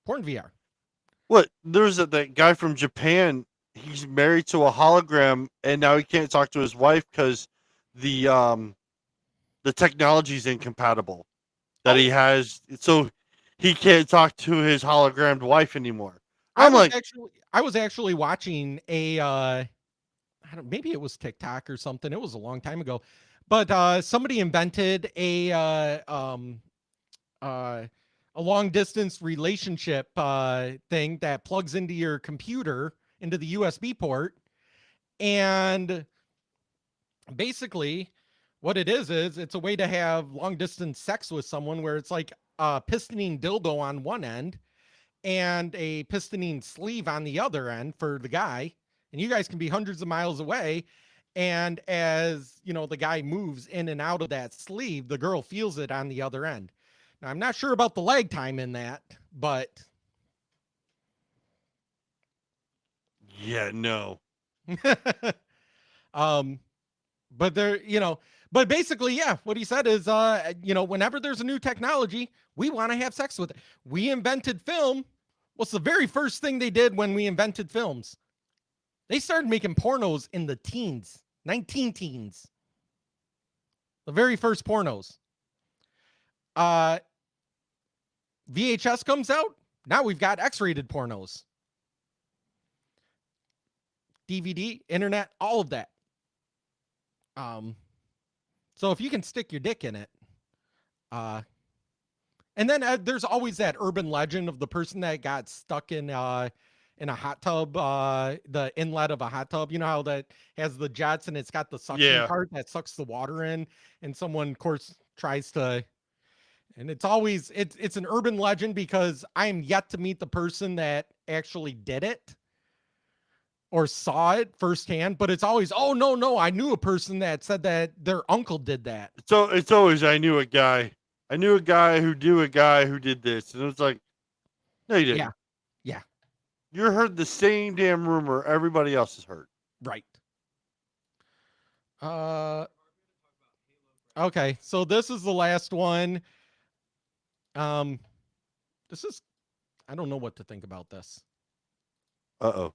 porn VR. What? There's that guy from Japan. He's married to a hologram, and now he can't talk to his wife because the technology is incompatible that he has, so he can't talk to his hologrammed wife anymore. I was actually watching a maybe it was TikTok or something. It was a long time ago, but somebody invented a long distance relationship thing that plugs into your computer, into the USB port, and basically what it is it's a way to have long distance sex with someone where it's like a pistonine dildo on one end and a pistonine sleeve on the other end for the guy, and you guys can be hundreds of miles away, and as you know the guy moves in and out of that sleeve, the girl feels it on the other end. Now I'm not sure about the lag time in that, but Yeah, no. But there, but basically, yeah, what he said is, whenever there's a new technology, we want to have sex with it. We invented film. What's the very first thing they did when we invented films? They started making pornos in the teens, 19 teens. The very first pornos. VHS comes out. Now we've got X-rated pornos. DVD, internet, all of that. So if you can stick your dick in it, and then there's always that urban legend of the person that got stuck in a hot tub, the inlet of a hot tub. You know how that has the jets and it's got the suction part that sucks the water in, and someone, of course, tries to. And it's always it's an urban legend because I am yet to meet the person that actually did it or saw it firsthand, but it's always, oh no, I knew a person that said that their uncle did that. So it's always I knew a guy who knew a guy who did this, and it's like, no, you didn't. Yeah. You heard the same damn rumor everybody else has heard. Right. Okay, so this is the last one. This is, I don't know what to think about this. Uh-oh.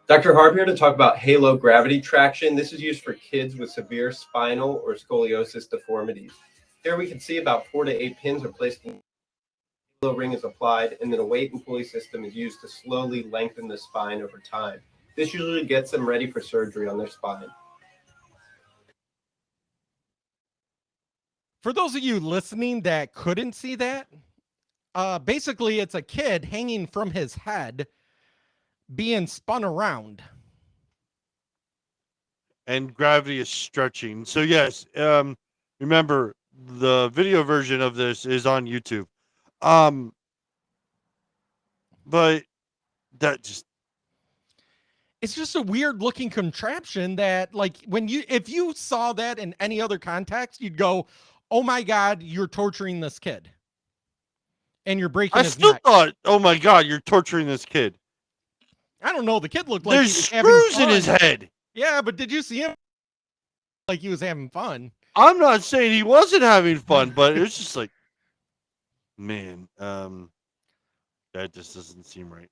Dr. Harb here to talk about halo gravity traction. This is used for kids with severe spinal or scoliosis deformities. Here we can see about 4 to 8 pins are placed in the halo ring is applied, and then a weight and pulley system is used to slowly lengthen the spine over time. This usually gets them ready for surgery on their spine. For those of you listening that couldn't see that, basically it's a kid hanging from his head being spun around. And gravity is stretching. So yes, remember the video version of this is on YouTube. But that just, it's just a weird looking contraption that, like, if you saw that in any other context, you'd go, oh my God, you're torturing this kid. And you're breaking his neck. Thought, oh my God, you're torturing this kid. I don't know. The kid looked like there's he was having screws fun. in his head. Yeah, but did you see him? Like he was having fun. I'm not saying he wasn't having fun, but it's just like, man, that just doesn't seem right.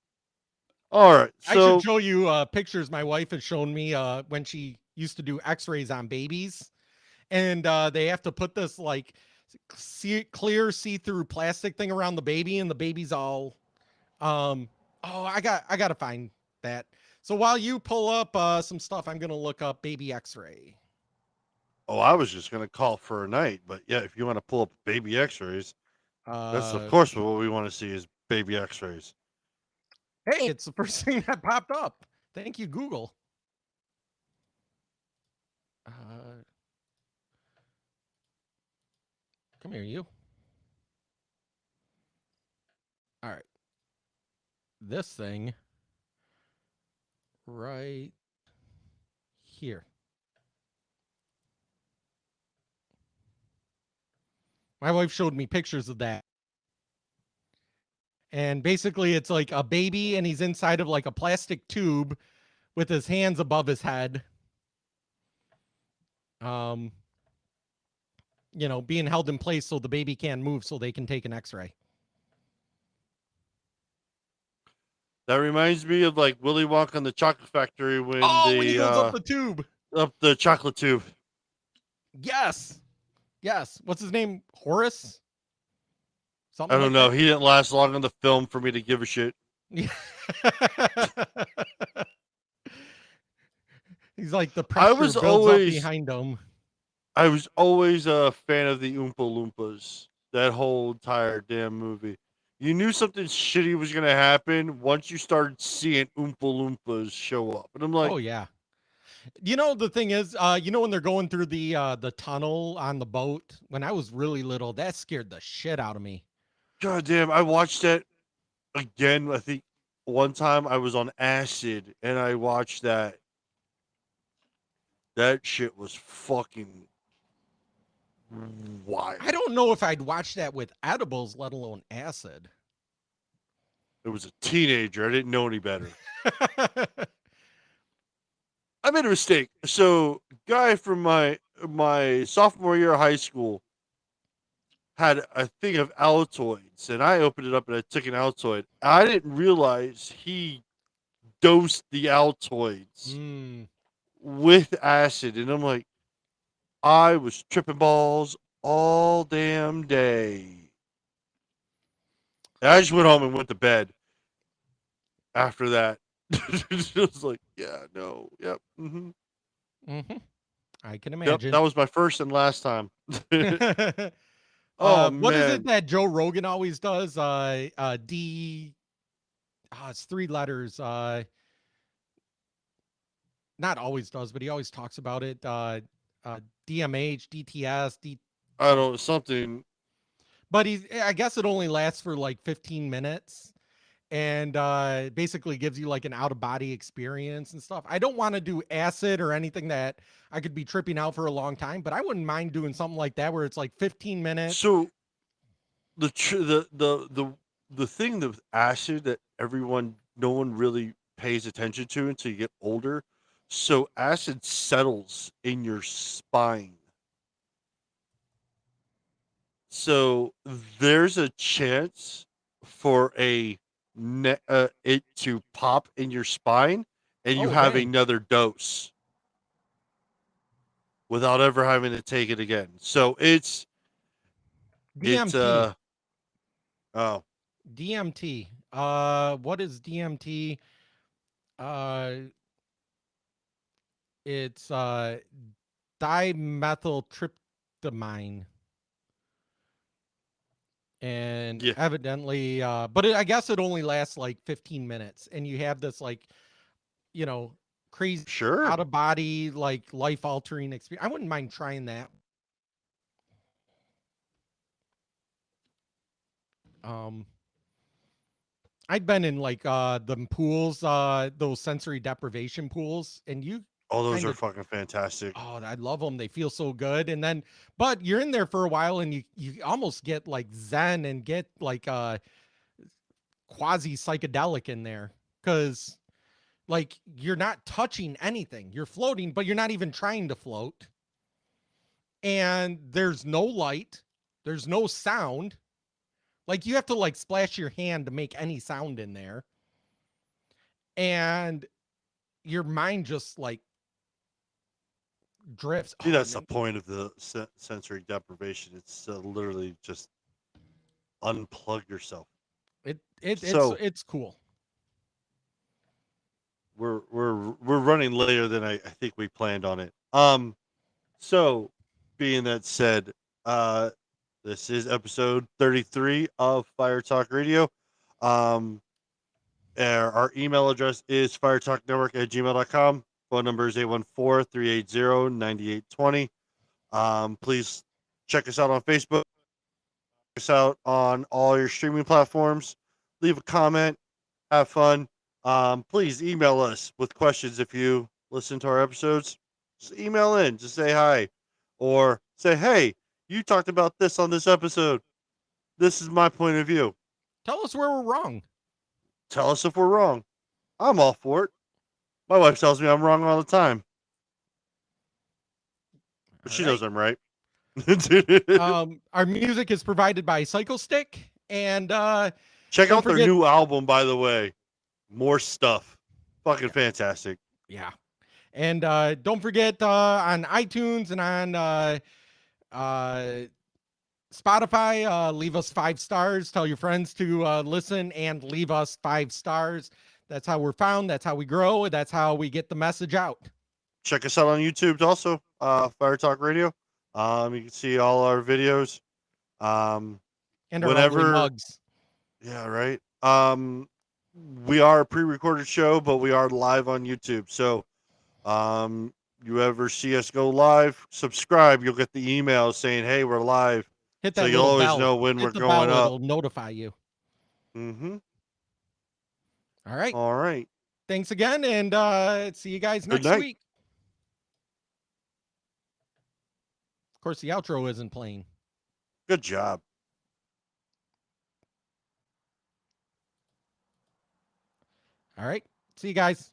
All right, I so should show you pictures my wife has shown me when she used to do X-rays on babies, and they have to put this like clear see-through plastic thing around the baby, and the baby's all I gotta find that. So while you pull up some stuff, I'm gonna look up baby X-ray. Oh, I was just gonna call for a night, but yeah, if you want to pull up baby X-rays, that's of course what we want to see is baby X-rays. Hey, it's the first thing that popped up. Thank you, Google. Come here, you. All right. This thing right here. My wife showed me pictures of that. And basically it's like a baby and he's inside of like a plastic tube with his hands above his head. Being held in place so the baby can't move so they can take an X-ray. That reminds me of like Willy Wonka and the Chocolate Factory when when he goes up the tube. Up the chocolate tube. Yes. What's his name? Horace? Something I don't know. He didn't last long in the film for me to give a shit. Yeah. He's like the I pressure was builds always up behind him. I was always a fan of the Oompa Loompas. That whole entire damn movie. You knew something shitty was gonna happen once you started seeing Oompa Loompas show up, and I'm like, oh yeah. You know, the thing is, you know, when they're going through the tunnel on the boat, when I was really little, that scared the shit out of me. God damn, I watched that again. I think one time I was on acid and I watched that. That shit was fucking wild. I don't know if I'd watch that with edibles, let alone acid. It was a teenager. I didn't know any better. I made a mistake. So, guy from my sophomore year of high school had a thing of Altoids, and I opened it up and I took an Altoid. I didn't realize he dosed the Altoids with acid, and I'm like, I was tripping balls all damn day. And I just went home and went to bed. After that, it was like, yeah, no, yep, I can Yep, imagine. that was my first and last time. What is man. it that Joe Rogan always does? It's 3 letters. Not always does, but he always talks about it. DMH, DTS, I don't something. But I guess it only lasts for like 15 minutes. And basically gives you like an out of body experience and stuff. I don't want to do acid or anything that I could be tripping out for a long time, but I wouldn't mind doing something like that where it's like 15 minutes. So the thing with acid that no one really pays attention to until you get older. So acid settles in your spine. So there's a chance for it to pop in your spine and you have another dose without ever having to take it again. So it's DMT. DMT. What is DMT? It's dimethyltryptamine. And evidently, but I guess it only lasts like 15 minutes, and you have this like, you know, crazy out of body, like life altering experience. I wouldn't mind trying that. I'd been in like the pools, those sensory deprivation pools, and those are fucking fantastic. Oh, I love them. They feel so good. And then, but you're in there for a while and you almost get like zen and get like quasi psychedelic in there. Cause like you're not touching anything. You're floating, but you're not even trying to float. And there's no light. There's no sound. Like you have to like splash your hand to make any sound in there. And your mind just like drifts. See, that's the point of the sensory deprivation. It's literally just unplug yourself. It's cool. We're running later than I think we planned on it. So being that said, this is episode 33 of Fire Talk Radio. Our email address is firetalknetwork@gmail.com. Phone number is 814-380-9820. Please check us out on Facebook. Check us out on all your streaming platforms. Leave a comment. Have fun. Please email us with questions if you listen to our episodes. Just email in. Just say hi. Or say, hey, you talked about this on this episode. This is my point of view. Tell us where we're wrong. Tell us if we're wrong. I'm all for it. My wife tells me I'm wrong all the time. But she knows I'm right. Our music is provided by Psychostick. And check out their new album, by the way. More stuff. Fucking fantastic. Yeah. And don't forget on iTunes and on Spotify, leave us 5 stars. Tell your friends to listen and leave us 5 stars. That's how we're found. That's how we grow. That's how we get the message out. Check us out on YouTube also, Fire Talk Radio. You can see all our videos. And our lovely mugs. Yeah, right. We are a pre-recorded show, but we are live on YouTube. So you ever see us go live, subscribe. You'll get the email saying, "Hey, we're live." Hit So that you'll little always bell. know when Hit we're the going bell, up. It'll notify you. Mm-hmm. All right. All right. Thanks again, and see you guys Good next night. week. Of course, the outro isn't playing. Good job. All right. See you guys.